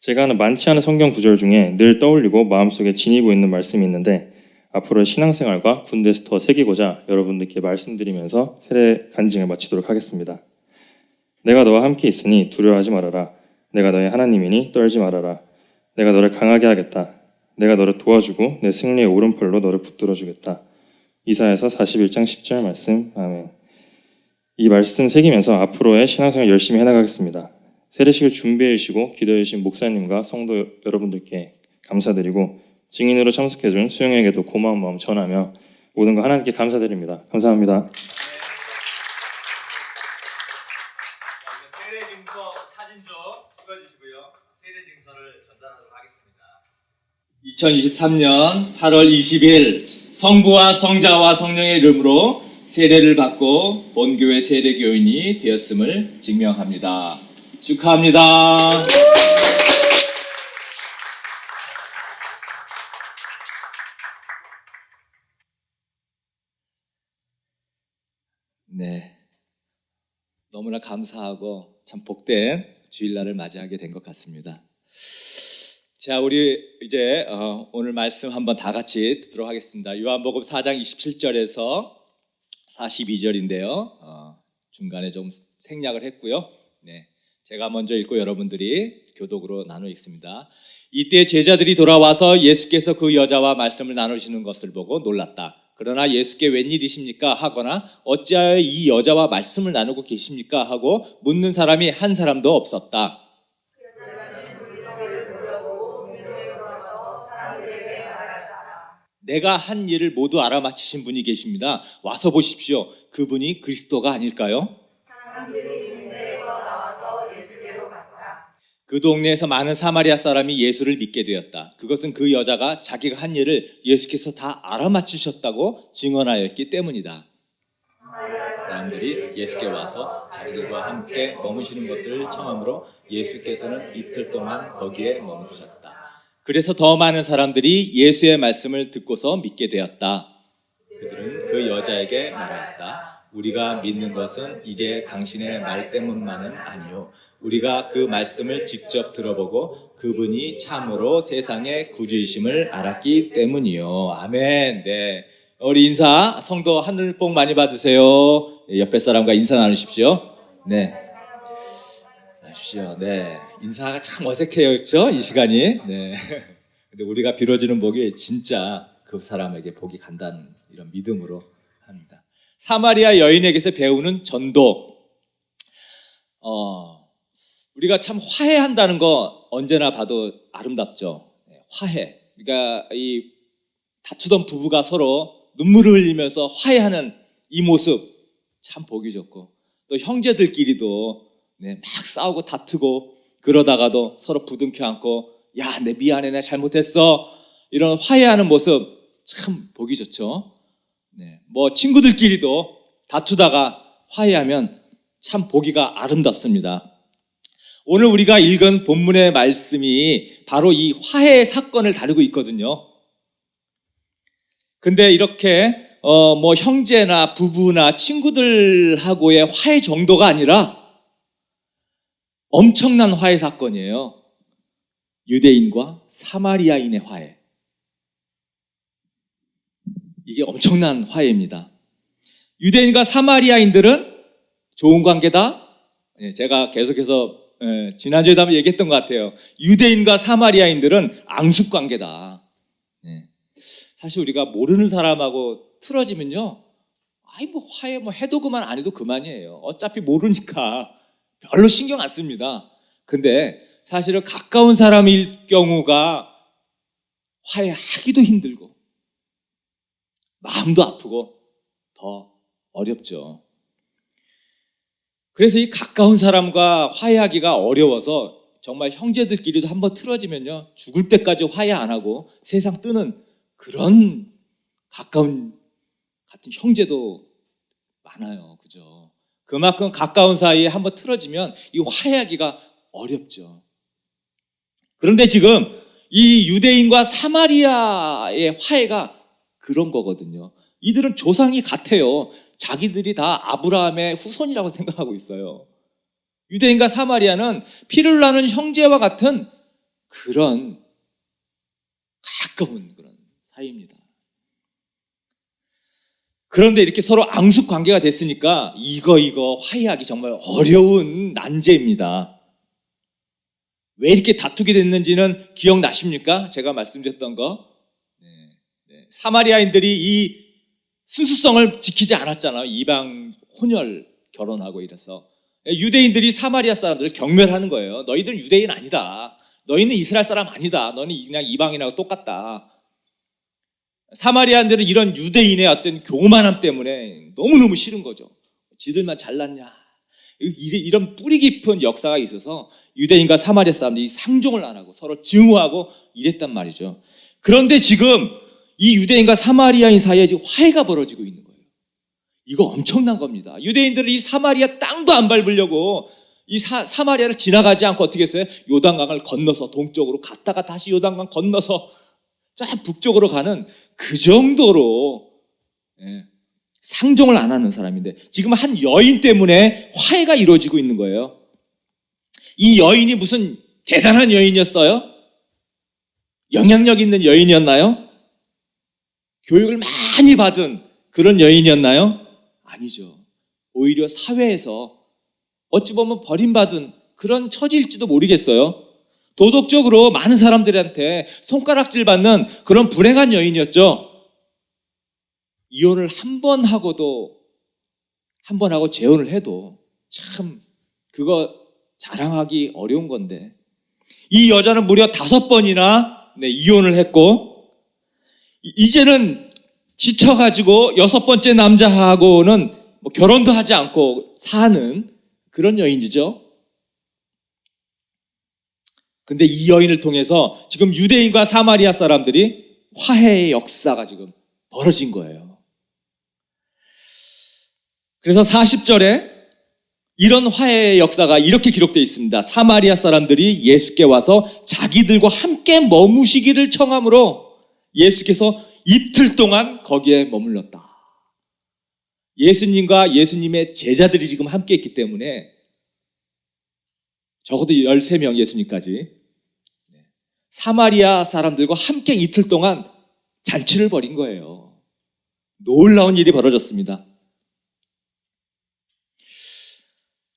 제가 아는 많지 않은 성경 구절 중에 늘 떠올리고 마음속에 지니고 있는 말씀이 있는데 앞으로의 신앙생활과 군대에서 더 새기고자 여러분들께 말씀드리면서 세례 간증을 마치도록 하겠습니다. 내가 너와 함께 있으니 두려워하지 말아라. 내가 너의 하나님이니 떨지 말아라. 내가 너를 강하게 하겠다. 내가 너를 도와주고 내 승리의 오른팔로 너를 붙들어 주겠다. 이사야서 41장 10절 말씀. 아멘. 이 말씀 새기면서 앞으로의 신앙생활 열심히 해나가겠습니다. 세례식을 준비해 주시고 기도해 주신 목사님과 성도 여러분들께 감사드리고 증인으로 참석해 준 수영에게도 고마운 마음 전하며 모든 거 하나님께 감사드립니다. 감사합니다. 세례 증서 사진 좀 찍어주시고요. 세례 증서를 전달하도록 하겠습니다. 2023년 8월 20일 성부와 성자와 성령의 이름으로 세례를 받고 본교회 세례교인이 되었음을 증명합니다. 축하합니다. 네, 너무나 감사하고 참 복된 주일날을 맞이하게 된 것 같습니다. 자, 우리 이제 오늘 말씀 한번 다 같이 듣도록 하겠습니다. 요한복음 4장 27절에서 42절인데요. 중간에 좀 생략을 했고요. 네, 제가 먼저 읽고 여러분들이 교독으로 나눠 읽습니다. 이때 제자들이 돌아와서 예수께서 그 여자와 말씀을 나누시는 것을 보고 놀랐다. 그러나 예수께 웬일이십니까? 하거나 어찌하여 이 여자와 말씀을 나누고 계십니까? 하고 묻는 사람이 한 사람도 없었다. 내가 한 일을 모두 알아맞히신 분이 계십니다. 와서 보십시오. 그분이 그리스도가 아닐까요? 그 동네에서 많은 사마리아 사람이 예수를 믿게 되었다. 그것은 그 여자가 자기가 한 일을 예수께서 다 알아맞히셨다고 증언하였기 때문이다. 사람들이 예수께 와서 자기들과 함께 머무시는 것을 청함으로 예수께서는 이틀 동안 거기에 머무르셨다. 그래서 더 많은 사람들이 예수의 말씀을 듣고서 믿게 되었다. 그들은 그 여자에게 말하였다. 우리가 믿는 것은 이제 당신의 말 때문만은 아니요. 우리가 그 말씀을 직접 들어보고 그분이 참으로 세상의 구주이심을 알았기 때문이요. 아멘. 네. 우리 인사, 성도 하늘 복 많이 받으세요. 옆에 사람과 인사 나누십시오. 네. 나누십시오. 네. 인사가 참 어색해요. 그렇죠? 이 시간이. 네. 근데 우리가 빌어주는 복이 진짜 그 사람에게 복이 간다는 이런 믿음으로 합니다. 사마리아 여인에게서 배우는 전도. 우리가 참 화해한다는 거 언제나 봐도 아름답죠. 화해. 그러니까 이 다투던 부부가 서로 눈물을 흘리면서 화해하는 이 모습 참 보기 좋고, 또 형제들끼리도 막 싸우고 다투고 그러다가도 서로 부둥켜 안고 야, 내 미안해, 내 잘못했어, 이런 화해하는 모습 참 보기 좋죠. 뭐 친구들끼리도 다투다가 화해하면 참 보기가 아름답습니다. 오늘 우리가 읽은 본문의 말씀이 바로 이 화해 사건을 다루고 있거든요. 근데 이렇게 뭐 형제나 부부나 친구들하고의 화해 정도가 아니라 엄청난 화해 사건이에요. 유대인과 사마리아인의 화해. 이게 엄청난 화해입니다. 유대인과 사마리아인들은 좋은 관계다. 제가 계속해서 지난주에도 한번 얘기했던 것 같아요. 유대인과 사마리아인들은 앙숙 관계다. 사실 우리가 모르는 사람하고 틀어지면요, 아이 뭐 화해 뭐 해도 그만 안 해도 그만이에요. 어차피 모르니까 별로 신경 안 씁니다. 근데 사실은 가까운 사람일 경우가 화해하기도 힘들고 마음도 아프고 더 어렵죠. 그래서 이 가까운 사람과 화해하기가 어려워서 정말 형제들끼리도 한번 틀어지면요, 죽을 때까지 화해 안 하고 세상 뜨는 그런 가까운 같은 형제도 많아요. 그죠? 그만큼 가까운 사이에 한번 틀어지면 이 화해하기가 어렵죠. 그런데 지금 이 유대인과 사마리아의 화해가 그런 거거든요. 이들은 조상이 같아요. 자기들이 다 아브라함의 후손이라고 생각하고 있어요. 유대인과 사마리아는 피를 나는 형제와 같은 그런 가까운 그런 사이입니다. 그런데 이렇게 서로 앙숙 관계가 됐으니까 이거 화해하기 정말 어려운 난제입니다. 왜 이렇게 다투게 됐는지는 기억나십니까? 제가 말씀드렸던 거. 사마리아인들이 이 순수성을 지키지 않았잖아요. 이방 혼혈 결혼하고 이래서 유대인들이 사마리아 사람들을 경멸하는 거예요. 너희들은 유대인 아니다. 너희는 이스라엘 사람 아니다. 너는 그냥 이방인하고 똑같다. 사마리아인들은 이런 유대인의 어떤 교만함 때문에 너무너무 싫은 거죠. 지들만 잘났냐. 이런 뿌리 깊은 역사가 있어서 유대인과 사마리아 사람들이 상종을 안 하고 서로 증오하고 이랬단 말이죠. 그런데 지금 이 유대인과 사마리아인 사이에 지금 화해가 벌어지고 있는 거예요. 이거 엄청난 겁니다. 유대인들은 이 사마리아 땅도 안 밟으려고 이 사마리아를 지나가지 않고 어떻게 했어요? 요단강을 건너서 동쪽으로 갔다가 다시 요단강 건너서 저 북쪽으로 가는 그 정도로 상종을 안 하는 사람인데, 지금 한 여인 때문에 화해가 이루어지고 있는 거예요. 이 여인이 무슨 대단한 여인이었어요? 영향력 있는 여인이었나요? 교육을 많이 받은 그런 여인이었나요? 아니죠. 오히려 사회에서 어찌 보면 버림받은 그런 처지일지도 모르겠어요. 도덕적으로 많은 사람들한테 손가락질 받는 그런 불행한 여인이었죠. 이혼을 한 번 하고 재혼을 해도 참 그거 자랑하기 어려운 건데, 이 여자는 무려 5번이나 이혼을 했고, 이제는 지쳐가지고 6번째 남자하고는 결혼도 하지 않고 사는 그런 여인이죠. 근데 이 여인을 통해서 지금 유대인과 사마리아 사람들이 화해의 역사가 지금 벌어진 거예요. 그래서 40절에 이런 화해의 역사가 이렇게 기록되어 있습니다. 사마리아 사람들이 예수께 와서 자기들과 함께 머무시기를 청함으로 예수께서 이틀 동안 거기에 머물렀다. 예수님과 예수님의 제자들이 지금 함께 있기 때문에 적어도 13명 예수님까지 사마리아 사람들과 함께 이틀 동안 잔치를 벌인 거예요. 놀라운 일이 벌어졌습니다.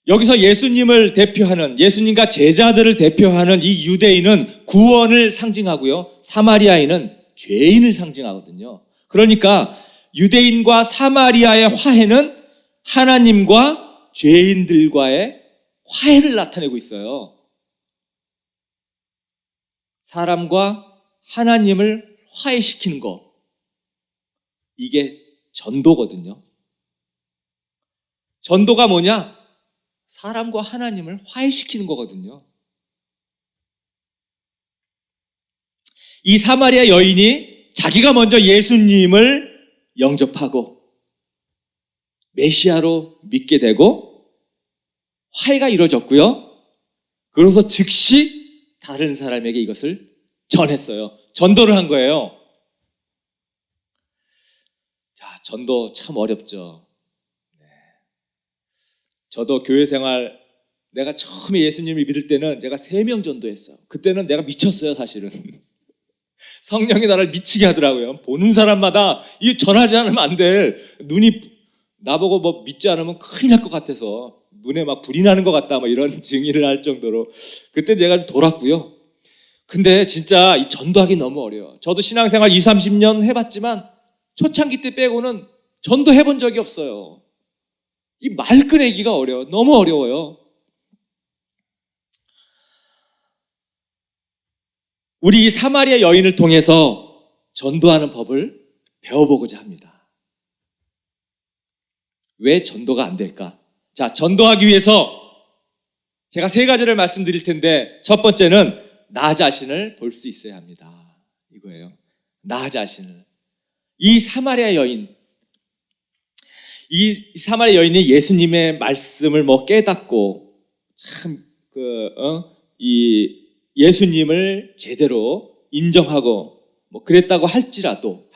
여기서 예수님을 대표하는, 예수님과 제자들을 대표하는 이 유대인은 구원을 상징하고요, 사마리아인은 죄인을 상징하거든요. 그러니까 유대인과 사마리아의 화해는 하나님과 죄인들과의 화해를 나타내고 있어요. 사람과 하나님을 화해시키는 거, 이게 전도거든요. 전도가 뭐냐? 사람과 하나님을 화해시키는 거거든요. 이 사마리아 여인이 자기가 먼저 예수님을 영접하고 메시아로 믿게 되고 화해가 이루어졌고요. 그래서 즉시 다른 사람에게 이것을 전했어요. 전도를 한 거예요. 자, 전도 참 어렵죠. 저도 교회 생활, 내가 처음에 예수님을 믿을 때는 제가 3명 전도했어요. 그때는 내가 미쳤어요, 사실은. 성령이 나를 미치게 하더라고요. 보는 사람마다 이 전하지 않으면 안 돼. 눈이 나보고 뭐 믿지 않으면 큰일 날 것 같아서 눈에 막 불이 나는 것 같다, 뭐 이런 증의를 할 정도로 그때 제가 돌았고요. 근데 진짜 이 전도하기 너무 어려워요. 저도 신앙생활 20-30년 해봤지만 초창기 때 빼고는 전도해본 적이 없어요. 이 말 꺼내기가 어려워요. 너무 어려워요. 우리 이 사마리아 여인을 통해서 전도하는 법을 배워보고자 합니다. 왜 전도가 안 될까? 자, 전도하기 위해서 제가 3가지를 말씀드릴 텐데, 첫 번째는 나 자신을 볼 수 있어야 합니다. 이거예요. 나 자신을. 이 사마리아 여인, 이 사마리아 여인이 예수님의 말씀을 깨닫고 참 이 예수님을 제대로 인정하고 그랬다고 할지라도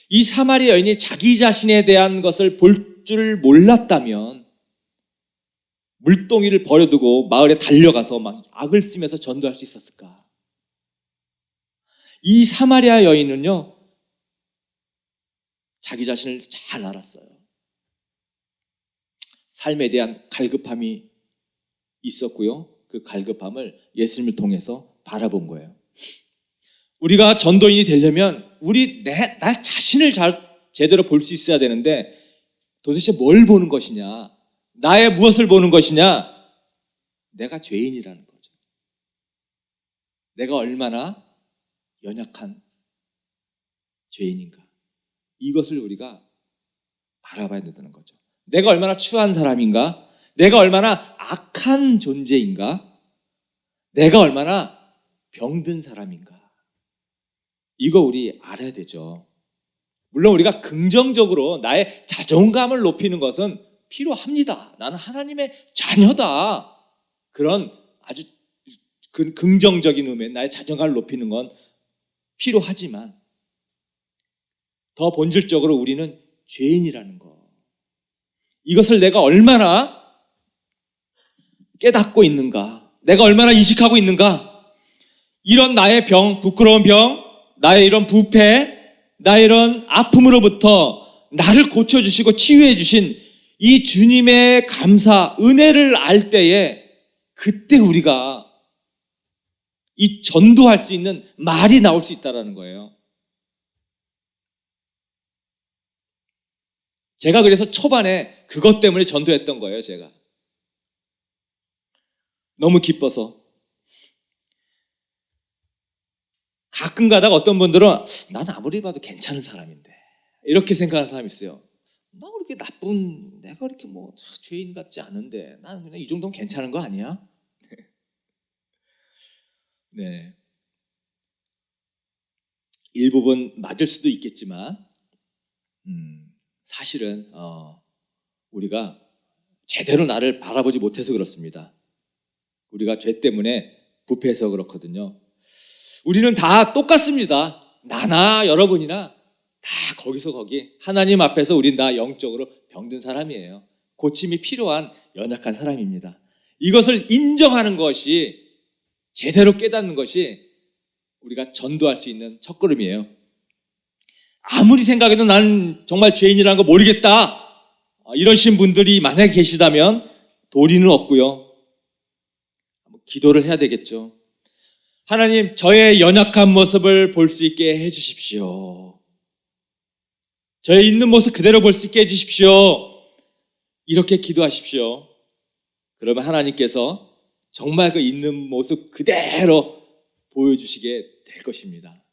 이 사마리아 여인이 자기 자신에 대한 것을 볼 줄 몰랐다면 물동이를 버려두고 마을에 달려가서 막 악을 쓰면서 전도할 수 있었을까? 이 사마리아 여인은요, 자기 자신을 잘 알았어요. 삶에 대한 갈급함이 있었고요. 그 갈급함을 예수님을 통해서 바라본 거예요. 우리가 전도인이 되려면 나 자신을 제대로 볼 수 있어야 되는데, 도대체 뭘 보는 것이냐? 나의 무엇을 보는 것이냐? 내가 죄인이라는 거죠. 내가 얼마나 연약한 죄인인가? 이것을 우리가 바라봐야 된다는 거죠. 내가 얼마나 추한 사람인가? 내가 얼마나 악한 존재인가? 내가 얼마나 병든 사람인가? 이거 우리 알아야 되죠. 물론 우리가 긍정적으로 나의 자존감을 높이는 것은 필요합니다. 나는 하나님의 자녀다. 그런 아주 긍정적인 의미의 나의 자존감을 높이는 건 필요하지만, 더 본질적으로 우리는 죄인이라는 거, 이것을 내가 얼마나 깨닫고 있는가, 내가 얼마나 인식하고 있는가, 이런 나의 병, 부끄러운 병, 나의 이런 부패, 나의 이런 아픔으로부터 나를 고쳐주시고 치유해 주신 이 주님의 감사, 은혜를 알 때에 그때 우리가 이 전도할 수 있는 말이 나올 수 있다는 거예요. 제가 그래서 초반에 그것 때문에 전도했던 거예요, 제가. 너무 기뻐서. 가끔 가다가 어떤 분들은 난 아무리 봐도 괜찮은 사람인데 이렇게 생각하는 사람이 있어요. 나 그렇게 나쁜, 내가 그렇게 뭐 죄인 같지 않은데 나는 그냥 이 정도면 괜찮은 거 아니야? 네. 일부분 맞을 수도 있겠지만 사실은 우리가 제대로 나를 바라보지 못해서 그렇습니다. 우리가 죄 때문에 부패해서 그렇거든요. 우리는 다 똑같습니다. 나나 여러분이나 다 거기서 거기 하나님 앞에서 우린 다 영적으로 병든 사람이에요. 고침이 필요한 연약한 사람입니다. 이것을 인정하는 것이, 제대로 깨닫는 것이 우리가 전도할 수 있는 첫걸음이에요. 아무리 생각해도 난 정말 죄인이라는 거 모르겠다, 이러신 분들이 만약에 계시다면 도리는 없고요. 기도를 해야 되겠죠. 하나님, 저의 연약한 모습을 볼 수 있게 해주십시오. 저의 있는 모습 그대로 볼 수 있게 해주십시오. 이렇게 기도하십시오. 그러면 하나님께서 정말 그 있는 모습 그대로 보여주시게 될 것입니다.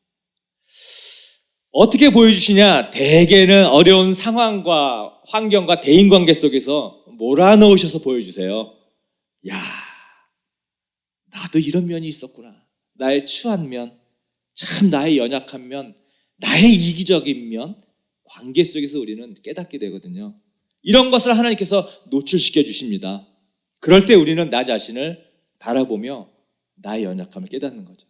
어떻게 보여주시냐? 대개는 어려운 상황과 환경과 대인관계 속에서 몰아넣으셔서 보여주세요. 야, 나도 이런 면이 있었구나. 나의 추한 면, 참 나의 연약한 면, 나의 이기적인 면, 관계 속에서 우리는 깨닫게 되거든요. 이런 것을 하나님께서 노출시켜 주십니다. 그럴 때 우리는 나 자신을 바라보며 나의 연약함을 깨닫는 거죠.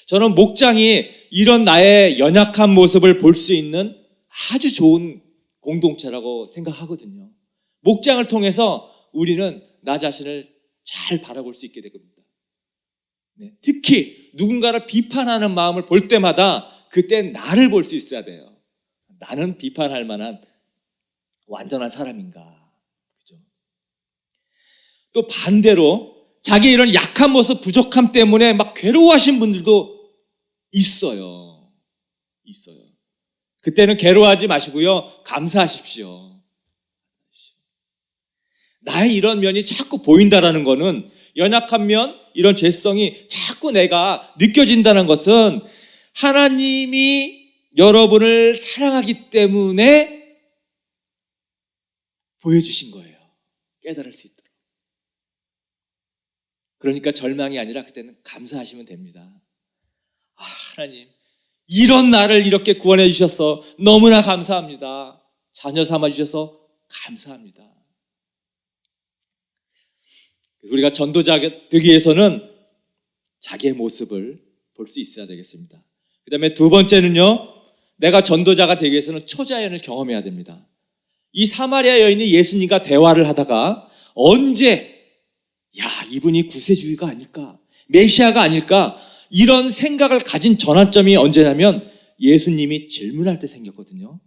저는 목장이 이런 나의 연약한 모습을 볼 수 있는 아주 좋은 공동체라고 생각하거든요. 목장을 통해서 우리는 나 자신을 잘 바라볼 수 있게 됩니다. 특히 누군가를 비판하는 마음을 볼 때마다 그때 나를 볼 수 있어야 돼요. 나는 비판할 만한 완전한 사람인가? 그죠? 또 반대로 자기 이런 약한 모습, 부족함 때문에 막 괴로워하신 분들도 있어요. 그때는 괴로워하지 마시고요, 감사하십시오. 나의 이런 면이 자꾸 보인다라는 거는, 연약한 면, 이런 죄성이 자꾸 내가 느껴진다는 것은 하나님이 여러분을 사랑하기 때문에 보여주신 거예요. 깨달을 수 있도록. 그러니까 절망이 아니라 그때는 감사하시면 됩니다. 하나님, 이런 나를 이렇게 구원해 주셔서 너무나 감사합니다. 자녀 삼아 주셔서 감사합니다. 그래서 우리가 전도자가 되기 위해서는 자기의 모습을 볼 수 있어야 되겠습니다. 그 다음에 두 번째는요, 내가 전도자가 되기 위해서는 초자연을 경험해야 됩니다. 이 사마리아 여인이 예수님과 대화를 하다가 언제, 이분이 구세주의가 아닐까, 메시아가 아닐까, 이런 생각을 가진 전환점이 언제냐면 예수님이 질문할 때 생겼거든요.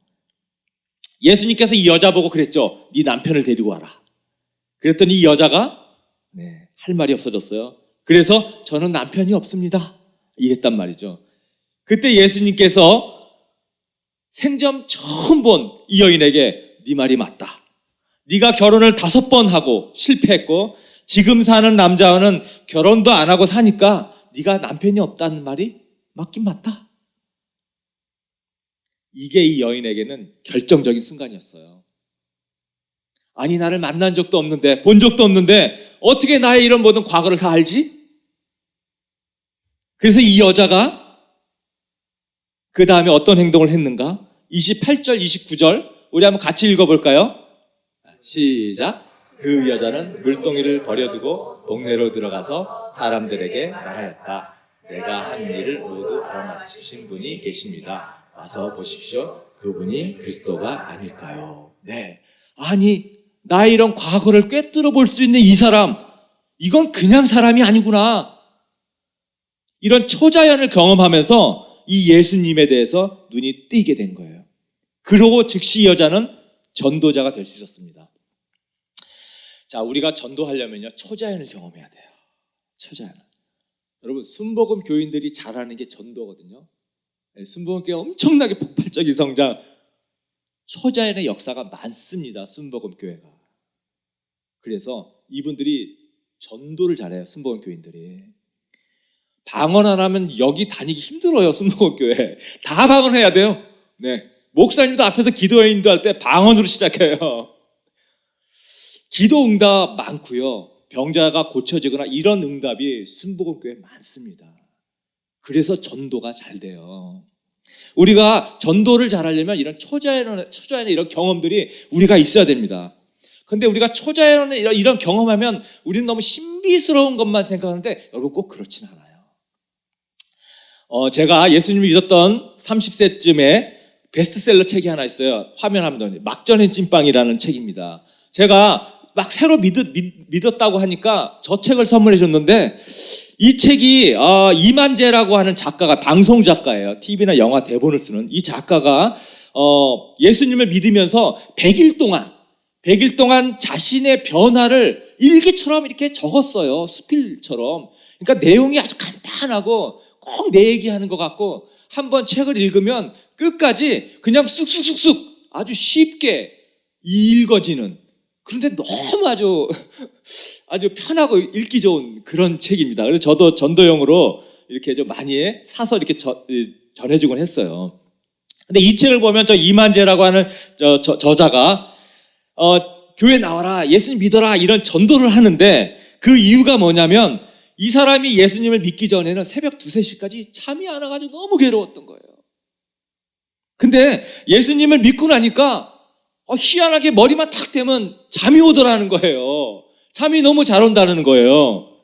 예수님께서 이 여자 보고 그랬죠. 네 남편을 데리고 와라. 그랬더니 이 여자가 할 말이 없어졌어요. 그래서 저는 남편이 없습니다, 이랬단 말이죠. 그때 예수님께서 생전 처음 본 이 여인에게 네 말이 맞다. 네가 결혼을 5번 하고 실패했고 지금 사는 남자와는 결혼도 안 하고 사니까 네가 남편이 없다는 말이 맞긴 맞다. 이게 이 여인에게는 결정적인 순간이었어요. 아니, 나를 만난 적도 없는데, 본 적도 없는데 어떻게 나의 이런 모든 과거를 다 알지? 그래서 이 여자가 그 다음에 어떤 행동을 했는가? 28절, 29절 우리 한번 같이 읽어볼까요? 시작. 그 여자는 물동이를 버려두고 동네로 들어가서 사람들에게 말하였다. 내가 한 일을 모두 알아맞히신 분이 계십니다. 와서 보십시오. 그분이 그리스도가 아닐까요? 네. 아니, 나의 이런 과거를 꿰뚫어 볼 수 있는 이 사람, 이건 그냥 사람이 아니구나. 이런 초자연을 경험하면서 이 예수님에 대해서 눈이 띄게 된 거예요. 그러고 즉시 이 여자는 전도자가 될 수 있었습니다. 자, 우리가 전도하려면요, 초자연을 경험해야 돼요. 초자연. 여러분, 순복음 교인들이 잘하는 게 전도거든요. 순복음 교회 엄청나게 폭발적인 성장, 초자연의 역사가 많습니다. 순복음 교회가. 그래서 이분들이 전도를 잘해요. 순복음 교인들이. 방언 안 하면 여기 다니기 힘들어요. 순복음 교회. 다 방언해야 돼요. 네. 목사님도 앞에서 기도 인도할 때 방언으로 시작해요. 기도 응답 많고요. 병자가 고쳐지거나 이런 응답이 순복음 교회에 많습니다. 그래서 전도가 잘 돼요. 우리가 전도를 잘하려면 이런 초자연의 이런 경험들이 우리가 있어야 됩니다. 근데 우리가 초자연의 이런 경험하면 우리는 너무 신비스러운 것만 생각하는데 여러분 꼭 그렇진 않아요. 제가 예수님을 믿었던 30세쯤에 베스트셀러 책이 하나 있어요. 화면 한번 막전의 찐빵이라는 책입니다. 제가 막 새로 믿었다고 하니까 저 책을 선물해 줬는데 이 책이 이만재라고 하는 작가가 방송 작가예요. TV나 영화 대본을 쓰는 이 작가가 예수님을 믿으면서 100일 동안 자신의 변화를 일기처럼 이렇게 적었어요. 수필처럼. 그러니까 내용이 아주 간단하고 꼭 내 얘기하는 것 같고 한번 책을 읽으면 끝까지 그냥 쑥쑥쑥쑥 아주 쉽게 읽어지는, 그런데 너무 아주 편하고 읽기 좋은 그런 책입니다. 그래서 저도 전도용으로 이렇게 좀 많이 사서 이렇게 전해주곤 했어요. 근데 이 책을 보면 저 이만재라고 하는 저자가 교회 나와라, 예수님 믿어라 이런 전도를 하는데 그 이유가 뭐냐면 이 사람이 예수님을 믿기 전에는 새벽 2, 3시까지 잠이 안 와가지고 너무 괴로웠던 거예요. 근데 예수님을 믿고 나니까 희한하게 머리만 탁 대면 잠이 오더라는 거예요. 잠이 너무 잘 온다는 거예요.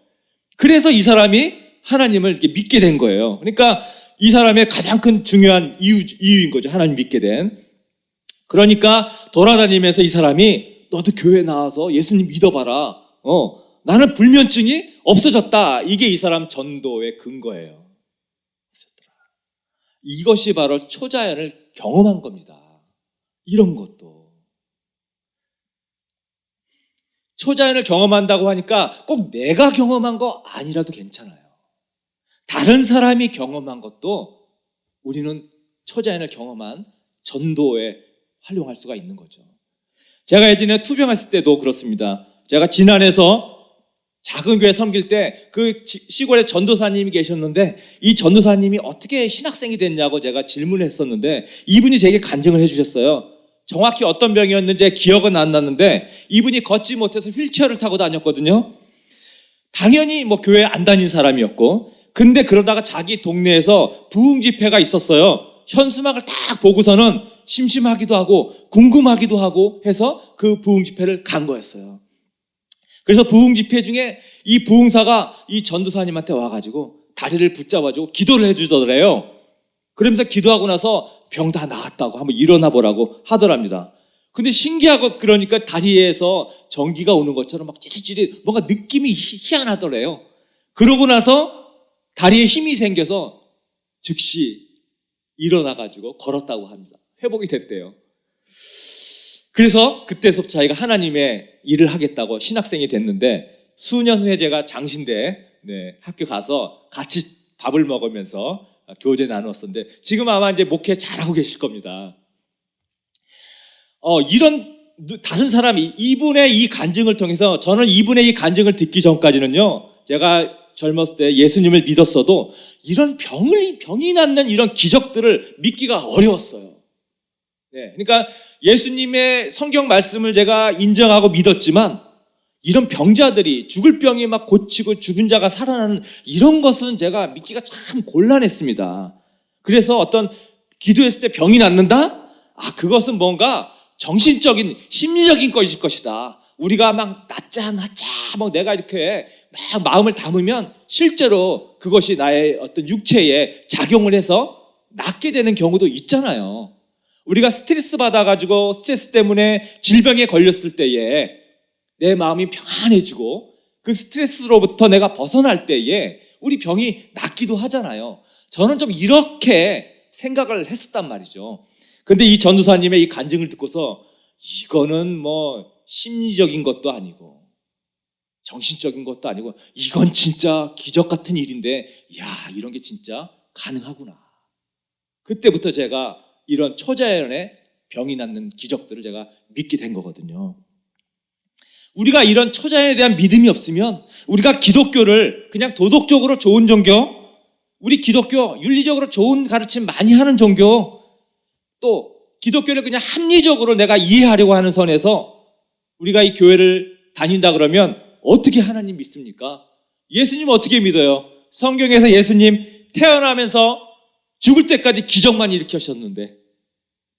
그래서 이 사람이 하나님을 이렇게 믿게 된 거예요. 그러니까 이 사람의 가장 큰 중요한 이유인 거죠. 하나님 믿게 된. 그러니까 돌아다니면서 이 사람이 너도 교회 나와서 예수님 믿어봐라. 나는 불면증이 없어졌다. 이게 이 사람 전도의 근거예요. 이것이 바로 초자연을 경험한 겁니다. 이런 것도. 초자연을 경험한다고 하니까 꼭 내가 경험한 거 아니라도 괜찮아요. 다른 사람이 경험한 것도 우리는 초자연을 경험한 전도에 활용할 수가 있는 거죠. 제가 예전에 투병했을 때도 그렇습니다. 제가 진안에서 작은 교회 섬길 때 그 시골에 전도사님이 계셨는데 이 전도사님이 어떻게 신학생이 됐냐고 제가 질문을 했었는데 이분이 제게 간증을 해주셨어요. 정확히 어떤 병이었는지 기억은 안 났는데 이분이 걷지 못해서 휠체어를 타고 다녔거든요. 당연히 뭐 교회 안 다닌 사람이었고, 근데 그러다가 자기 동네에서 부흥 집회가 있었어요. 현수막을 딱 보고서는 심심하기도 하고 궁금하기도 하고 해서 그 부흥 집회를 간 거였어요. 그래서 부흥 집회 중에 이 부흥사가 이 전도사님한테 와가지고 다리를 붙잡아주고 기도를 해주더래요. 그러면서 기도하고 나서 병 다 나았다고 한번 일어나 보라고 하더랍니다. 근데 신기하고 그러니까 다리에서 전기가 오는 것처럼 막 찌릿찌릿 뭔가 느낌이 희한하더래요. 그러고 나서 다리에 힘이 생겨서 즉시 일어나가지고 걸었다고 합니다. 회복이 됐대요. 그래서 그때부터 자기가 하나님의 일을 하겠다고 신학생이 됐는데 수년 후에 제가 장신대 학교 가서 같이 밥을 먹으면서 교제 나눴었는데 지금 아마 이제 목회 잘하고 계실 겁니다. 이런 다른 사람이 이분의 이 간증을 통해서 저는 이분의 이 간증을 듣기 전까지는요, 제가 젊었을 때 예수님을 믿었어도 이런 병이 낫는 이런 기적들을 믿기가 어려웠어요. 그러니까 예수님의 성경 말씀을 제가 인정하고 믿었지만 이런 병자들이 죽을 병이 막 고치고 죽은 자가 살아나는 이런 것은 제가 믿기가 참 곤란했습니다. 그래서 어떤 기도했을 때 병이 낫는다? 그것은 뭔가 정신적인 심리적인 것일 것이다. 우리가 막 낫자 막 내가 이렇게 막 마음을 담으면 실제로 그것이 나의 어떤 육체에 작용을 해서 낫게 되는 경우도 있잖아요. 우리가 스트레스 받아가지고 스트레스 때문에 질병에 걸렸을 때에 내 마음이 평안해지고 그 스트레스로부터 내가 벗어날 때에 우리 병이 낫기도 하잖아요. 저는 좀 이렇게 생각을 했었단 말이죠. 근데 이 전도사님의 이 간증을 듣고서 이거는 뭐 심리적인 것도 아니고 정신적인 것도 아니고 이건 진짜 기적 같은 일인데 이런 게 진짜 가능하구나. 그때부터 제가 이런 초자연의 병이 낫는 기적들을 제가 믿게 된 거거든요. 우리가 이런 초자연에 대한 믿음이 없으면 우리가 기독교를 그냥 도덕적으로 좋은 종교, 우리 기독교 윤리적으로 좋은 가르침 많이 하는 종교, 또 기독교를 그냥 합리적으로 내가 이해하려고 하는 선에서 우리가 이 교회를 다닌다 그러면 어떻게 하나님 믿습니까? 예수님 어떻게 믿어요? 성경에서 예수님 태어나면서 죽을 때까지 기적만 일으키셨는데,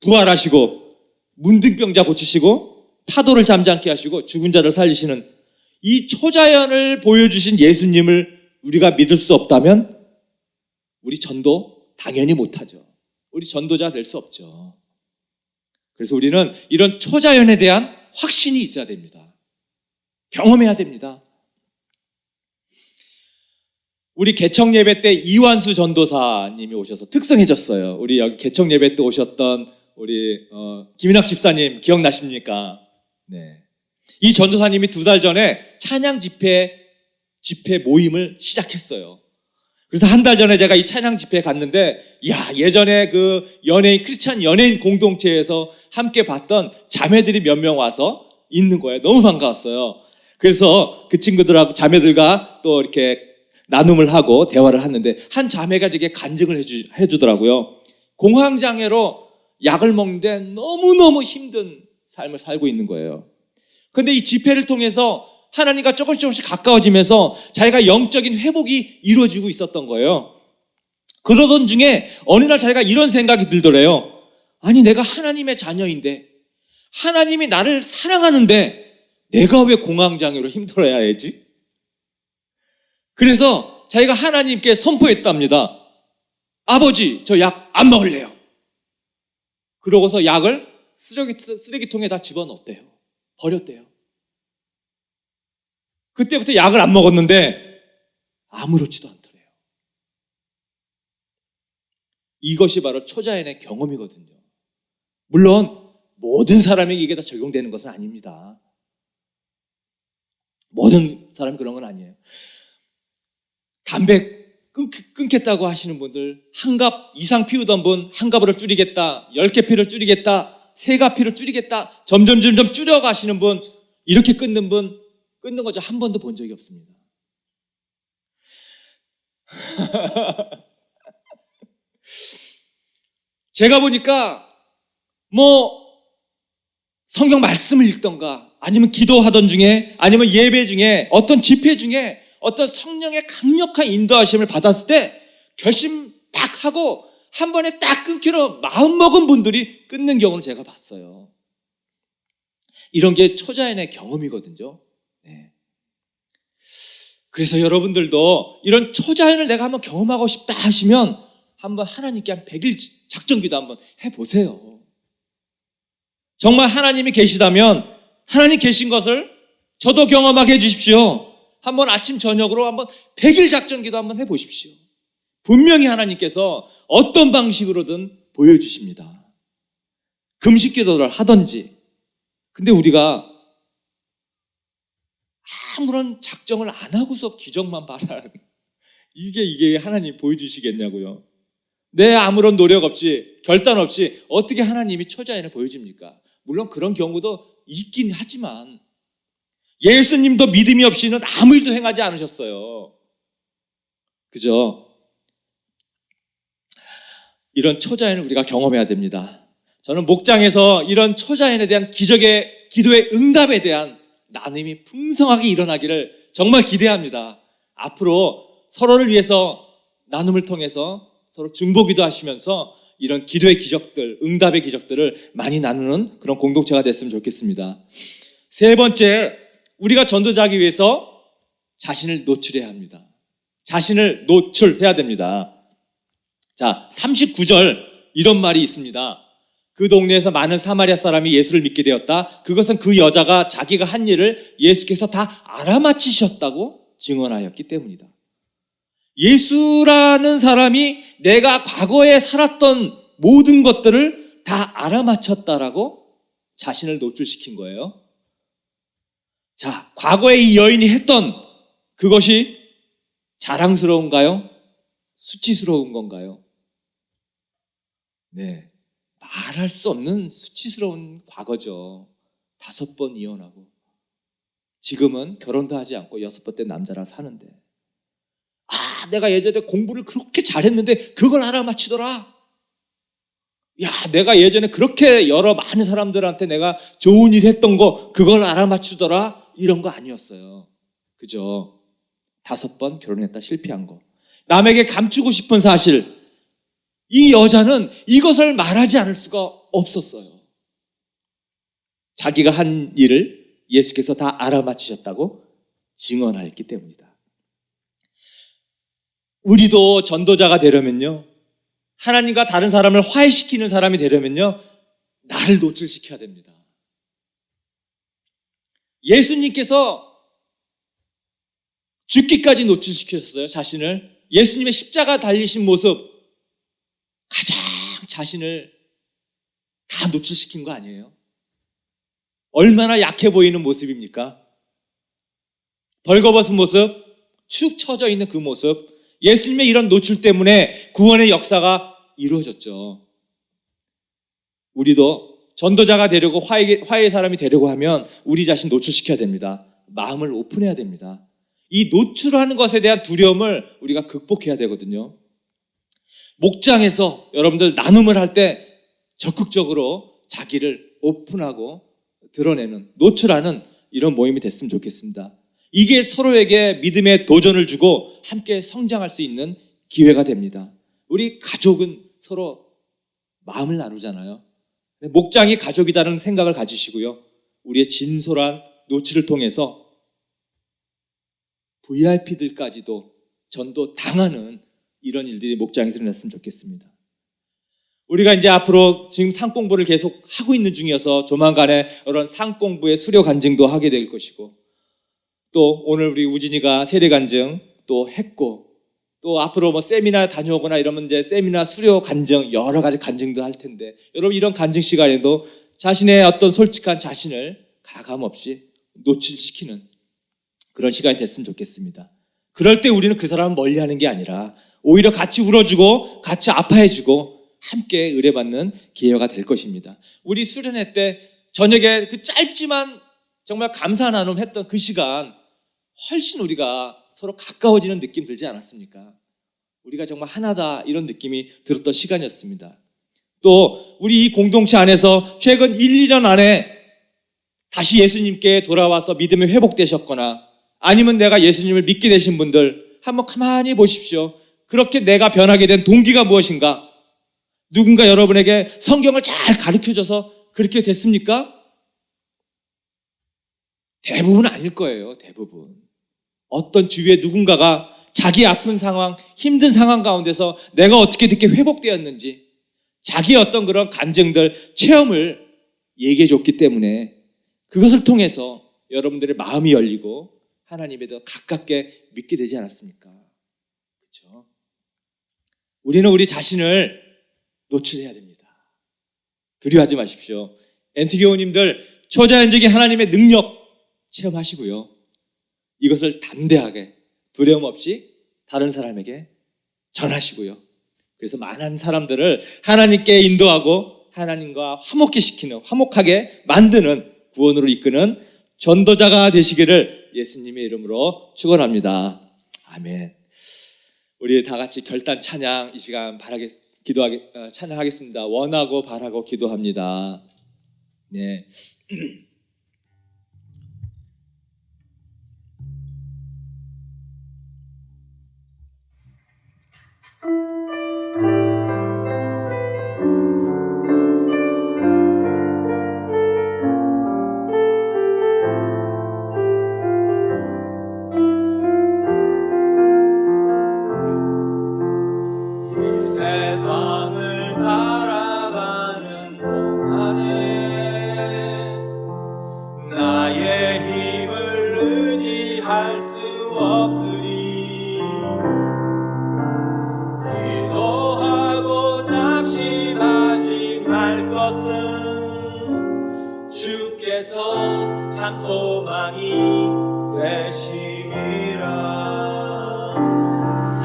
부활하시고 문둥병자 고치시고 파도를 잠잠케 하시고 죽은 자를 살리시는 이 초자연을 보여주신 예수님을 우리가 믿을 수 없다면 우리 전도 당연히 못하죠. 우리 전도자 될 수 없죠. 그래서 우리는 이런 초자연에 대한 확신이 있어야 됩니다. 경험해야 됩니다. 우리 개척 예배 때 이완수 전도사님이 오셔서 특성해줬어요. 우리 여기 개척 예배 때 오셨던 우리 김인학 집사님 기억나십니까? 네. 이 전도사님이 2달 전에 찬양 집회 모임을 시작했어요. 그래서 한 달 전에 제가 이 찬양 집회에 갔는데, 예전에 그 크리스찬 연예인 공동체에서 함께 봤던 자매들이 몇 명 와서 있는 거예요. 너무 반가웠어요. 그래서 그 친구들하고 자매들과 또 이렇게 나눔을 하고 대화를 하는데, 한 자매가 제게 간증을 해주더라고요. 공황장애로 약을 먹는데 너무너무 힘든 삶을 살고 있는 거예요. 근데 이 집회를 통해서 하나님과 조금씩 가까워지면서 자기가 영적인 회복이 이루어지고 있었던 거예요. 그러던 중에 어느 날 자기가 이런 생각이 들더래요. 아니, 내가 하나님의 자녀인데, 하나님이 나를 사랑하는데 내가 왜 공황장애로 힘들어야 하지? 그래서 자기가 하나님께 선포했답니다. 아버지, 저 약 안 먹을래요. 그러고서 약을 쓰레기통에 다 집어넣었대요. 버렸대요. 그때부터 약을 안 먹었는데 아무렇지도 않더래요. 이것이 바로 초자연의 경험이거든요. 물론 모든 사람에게 이게 다 적용되는 것은 아닙니다. 모든 사람이 그런 건 아니에요. 담배 끊겠다고 하시는 분들, 한 갑 이상 피우던 분, 한 갑으로 줄이겠다, 10개 피를 줄이겠다, 3갑 피를 줄이겠다, 점점 줄여가시는 분, 이렇게 끊는 거 저 한 번도 본 적이 없습니다. 제가 보니까 성경 말씀을 읽던가, 아니면 기도하던 중에, 아니면 예배 중에, 어떤 집회 중에 어떤 성령의 강력한 인도하심을 받았을 때 결심 딱 하고 한 번에 딱 끊기로 마음먹은 분들이 끊는 경우를 제가 봤어요. 이런 게 초자연의 경험이거든요. 네. 그래서 여러분들도 이런 초자연을 내가 한번 경험하고 싶다 하시면 한번 하나님께 한 100일 작정기도 한번 해보세요. 정말 하나님이 계시다면 하나님 계신 것을 저도 경험하게 해주십시오. 한번 아침 저녁으로 한번 100일 작전기도 한번 해보십시오. 분명히 하나님께서 어떤 방식으로든 보여주십니다. 금식 기도를 하든지. 근데 우리가 아무런 작정을 안 하고서 기적만 바라는, 이게 하나님 보여주시겠냐고요. 내 아무런 노력 없이, 결단 없이 어떻게 하나님이 초자연을 보여줍니까? 물론 그런 경우도 있긴 하지만 예수님도 믿음이 없이는 아무 일도 행하지 않으셨어요. 그죠? 이런 초자연을 우리가 경험해야 됩니다. 저는 목장에서 이런 초자연에 대한 기도의 응답에 대한 나눔이 풍성하게 일어나기를 정말 기대합니다. 앞으로 서로를 위해서 나눔을 통해서 서로 중보기도 하시면서 이런 기도의 기적들, 응답의 기적들을 많이 나누는 그런 공동체가 됐으면 좋겠습니다. 3번째, 우리가 전도자하기 위해서 자신을 노출해야 합니다. 자신을 노출해야 됩니다. 자, 39절 이런 말이 있습니다. 그 동네에서 많은 사마리아 사람이 예수를 믿게 되었다. 그것은 그 여자가 자기가 한 일을 예수께서 다 알아맞히셨다고 증언하였기 때문이다. 예수라는 사람이 내가 과거에 살았던 모든 것들을 다 알아맞혔다라고 자신을 노출시킨 거예요. 자, 과거에 이 여인이 했던 그것이 자랑스러운가요? 수치스러운 건가요? 네, 말할 수 없는 수치스러운 과거죠. 5번 이혼하고 지금은 결혼도 하지 않고 6번째 남자랑 사는데, 내가 예전에 공부를 그렇게 잘했는데 그걸 알아맞히더라. 야, 내가 예전에 그렇게 여러 많은 사람들한테 내가 좋은 일 했던 거 그걸 알아맞추더라. 이런 거 아니었어요. 그죠? 5번 결혼했다 실패한 거. 남에게 감추고 싶은 사실, 이 여자는 이것을 말하지 않을 수가 없었어요. 자기가 한 일을 예수께서 다 알아맞히셨다고 증언하였기 때문이다. 우리도 전도자가 되려면요, 하나님과 다른 사람을 화해시키는 사람이 되려면요, 나를 노출시켜야 됩니다. 예수님께서 죽기까지 노출시켰어요. 자신을. 예수님의 십자가 달리신 모습, 가장 자신을 다 노출시킨 거 아니에요? 얼마나 약해 보이는 모습입니까? 벌거벗은 모습, 축 처져 있는 그 모습, 예수님의 이런 노출 때문에 구원의 역사가 이루어졌죠. 우리도 전도자가 되려고 화해의 사람이 되려고 하면 우리 자신 노출시켜야 됩니다. 마음을 오픈해야 됩니다. 이 노출하는 것에 대한 두려움을 우리가 극복해야 되거든요. 목장에서 여러분들 나눔을 할 때 적극적으로 자기를 오픈하고 드러내는, 노출하는 이런 모임이 됐으면 좋겠습니다. 이게 서로에게 믿음의 도전을 주고 함께 성장할 수 있는 기회가 됩니다. 우리 가족은 서로 마음을 나누잖아요. 목장이 가족이다라는 생각을 가지시고요, 우리의 진솔한 노출을 통해서 VIP들까지도 전도 당하는 이런 일들이 목장에서 일어났으면 좋겠습니다. 우리가 이제 앞으로 지금 상공부를 계속 하고 있는 중이어서 조만간에 이런 상공부의 수료 간증도 하게 될 것이고, 또 오늘 우리 우진이가 세례 간증 또 했고, 또 앞으로 뭐 세미나 다녀오거나 이러면 이제 세미나 수료 간증, 여러 가지 간증도 할 텐데, 여러분 이런 간증 시간에도 자신의 어떤 솔직한 자신을 가감 없이 노출시키는 그런 시간이 됐으면 좋겠습니다. 그럴 때 우리는 그 사람을 멀리하는 게 아니라 오히려 같이 울어주고 같이 아파해주고 함께 의뢰받는 기회가 될 것입니다. 우리 수련회 때 저녁에 그 짧지만 정말 감사 나눔 했던 그 시간, 훨씬 우리가 서로 가까워지는 느낌 들지 않았습니까? 우리가 정말 하나다, 이런 느낌이 들었던 시간이었습니다. 또 우리 이 공동체 안에서 최근 1, 2년 안에 다시 예수님께 돌아와서 믿음이 회복되셨거나, 아니면 내가 예수님을 믿게 되신 분들 한번 가만히 보십시오. 그렇게 내가 변하게 된 동기가 무엇인가? 누군가 여러분에게 성경을 잘 가르쳐줘서 그렇게 됐습니까? 대부분 아닐 거예요. 대부분. 어떤 주위에 누군가가 자기 아픈 상황, 힘든 상황 가운데서 내가 어떻게 이렇게 회복되었는지 자기의 어떤 그런 간증들, 체험을 얘기해 줬기 때문에 그것을 통해서 여러분들의 마음이 열리고 하나님에 더 가깝게 믿게 되지 않았습니까? 그렇죠? 우리는 우리 자신을 노출해야 됩니다. 두려워하지 마십시오. 엔티 교우님들 초자연적인 하나님의 능력 체험하시고요, 이것을 담대하게 두려움 없이 다른 사람에게 전하시고요, 그래서 많은 사람들을 하나님께 인도하고 하나님과 화목하게 만드는, 구원으로 이끄는 전도자가 되시기를 예수님의 이름으로 축원합니다. 아멘. 우리 다 같이 결단 찬양 이 시간 찬양하겠습니다. 원하고 바라고 기도합니다. 네. 세상을 살아가는 동안에 나의 힘을 의지할 수 없으니 기도하고 낙심하지 말 것은 주께서 참 소망이 되심이라.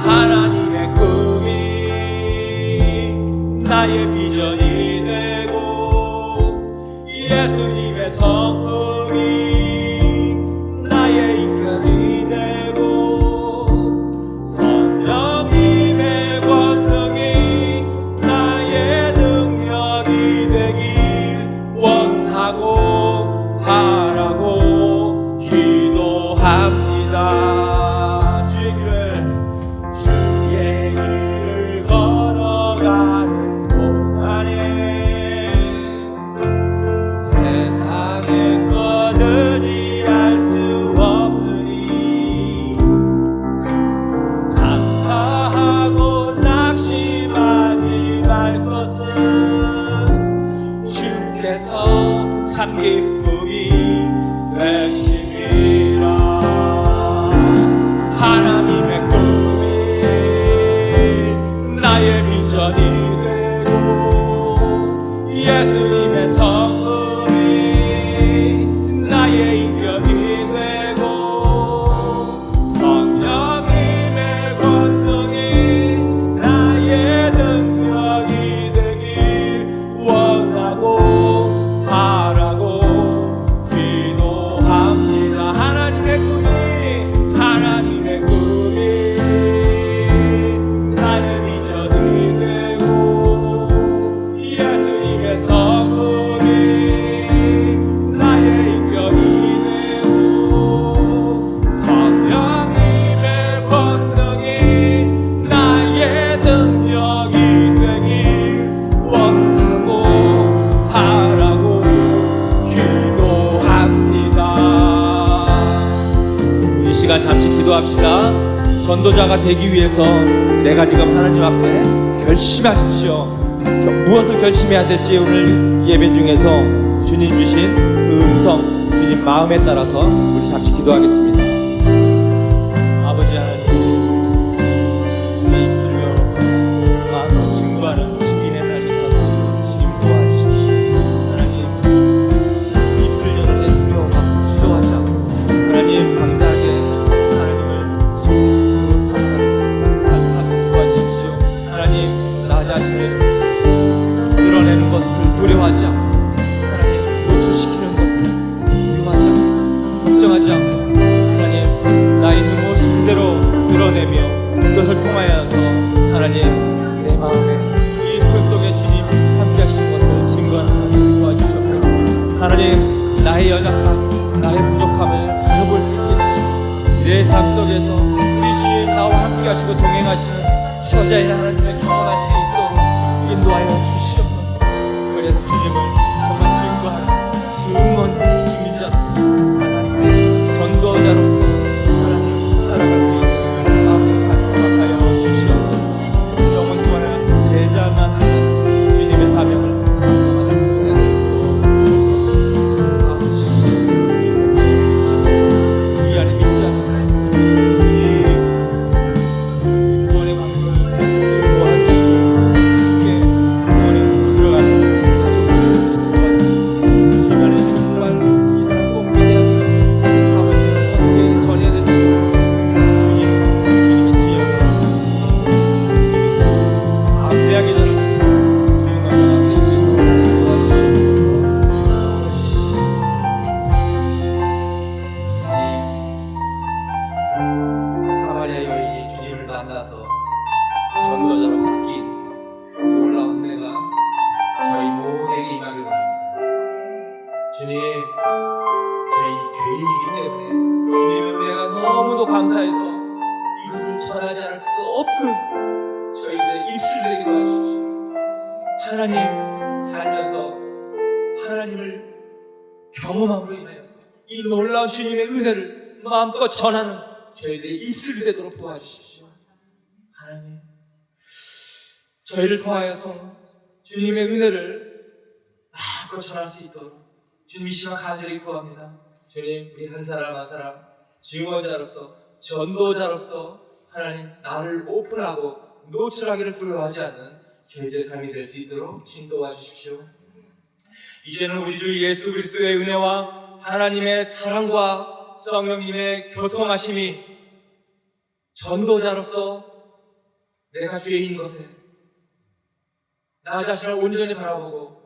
하나님의 꿈이 나의 비전이 되 예수님의 성품이 나의 인격이 되고 성령님의 권능이 나의 능력이 되길 원하고 바라고 기도합니다. 주의 길을 걸어가는 동안에 세상의 것 의지할 수 없으니 감사하고 낙심하지 말 것은 주께서 참 기쁨이 되심이라. 하나님의 꿈이 나의 비전이 되고 예수님의 성품이 나의 인격이 되고 성령님의 권능이 나의 능력이 되길 원하고 바라고 기도합니다. 하나님의 꿈이 나의 비전이 되고 예수님의 성품이 나의 인격이 되고 성령님의 권능이 나의 능력이 되길 원하고 바라고 기도합니다. 이 시간 잠시 기도합시다. 전도자가 되기 위해서 내가 지금 하나님 앞에 결심하십시오. 무엇을 결심해야 될지 오늘 예배 중에서 주님 주신 그 음성, 주님 마음에 따라서 우리 잠시 기도하겠습니다. 아버지 하나님, 우리 입술을 열어서 마음으로 증거하는 증인의 삶을 살수 주님 도와주십시오. 하나님, 입술 열을 내 두려워하고 주저하지 않고 하나님 감당하게 하나님을 증거로 살아가는 삶을 살수 도와주십시오. 하나님, 나 자신을 드러내는 것을 두려워하지 않고 하나님 노출시키는 것을 두려워하지 않고 걱정하지 않고 하나님 나 있는 모습 그대로 드러내며 그것을 통하여서 하나님 내 마음에 이 글 속에 주님 함께 하신 것을 증거하는 하나님 도와주시옵소서. 하나님 나의 연약함 나의 부족함을 바로 볼 수 있게 해주시고 내 삶 속에서 우리 주님 나와 함께 하시고 동행하시는 효자인 하나님을 경험할 수 있도록 인도하여 주시옵소서. 그래서 주님을 정말 증거하는 증언 증인자 하나님의 전도자로서 하나님 살아갈 수 있는 아버지 삶을 허락하여 주시옵소서. 영원 동안에 제자만 하는 주님의 사명을 감당하는 은혜를 주시옵소서. 아버지 이 안에 믿지 않는 이 구원의 방법을 도와주시고 함께 구원의 문으로 들어가는 가족들을 도와주시고 주변에 정말 이 사람 꼭 믿어야 되는 아버지는 어떻게 전해야 될지 주님의 지혜와 담대하게 전할 수 있는 주님과 될 수 있도록 도와주시옵소서. 사마리아 여인이 주님을 만나서 전도자로 바뀐 놀라운 은혜가 저희 모두에게 임하길 바랍니다. 주님, 저희는 죄인이기 때문에 주님의 은혜가 너무도 감사해서 이것을 전하지 않을 수 없는 저희들의 입술이 되게 도와주십시오. 하나님 살면서 하나님을 경험함으로 인하여서 이 놀라운 주님의 은혜를 마음껏 전하는 저희들의 입술이 되도록 도와주십시오. 하나님, 저희를 통하여서 주님의 은혜를 마음껏 전할 수 있도록 주님 이 시간 간절히 구합니다. 주님, 우리 한 사람 한 사람 증언자로서 전도자로서 하나님 나를 오픈하고 노출하기를 두려워하지 않는 저희들의 삶이 될 수 있도록 주님 도와주십시오. 이제는 우리 주 예수 그리스도의 은혜와 하나님의 사랑과 성령님의 교통하심이 전도자로서 내가 죄인 것에 나 자신을 온전히 바라보고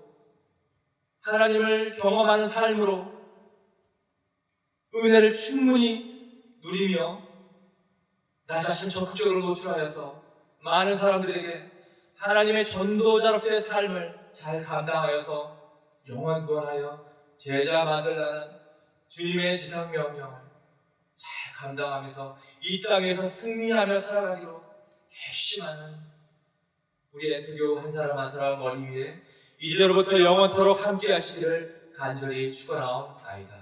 하나님을 경험하는 삶으로 은혜를 충분히 누리며 나 자신 적극적으로 노출하여서 많은 사람들에게 하나님의 전도자로서의 삶을 잘 감당하여서 영원 구원하여 제자 만들라는 주님의 지상명령을 잘 감당하면서 이 땅에서 승리하며 살아가기로 결심하는 우리 엔터교 한 사람 한 사람 머리 위에 이제로부터 영원토록 함께 하시기를 간절히 축원하옵나이다.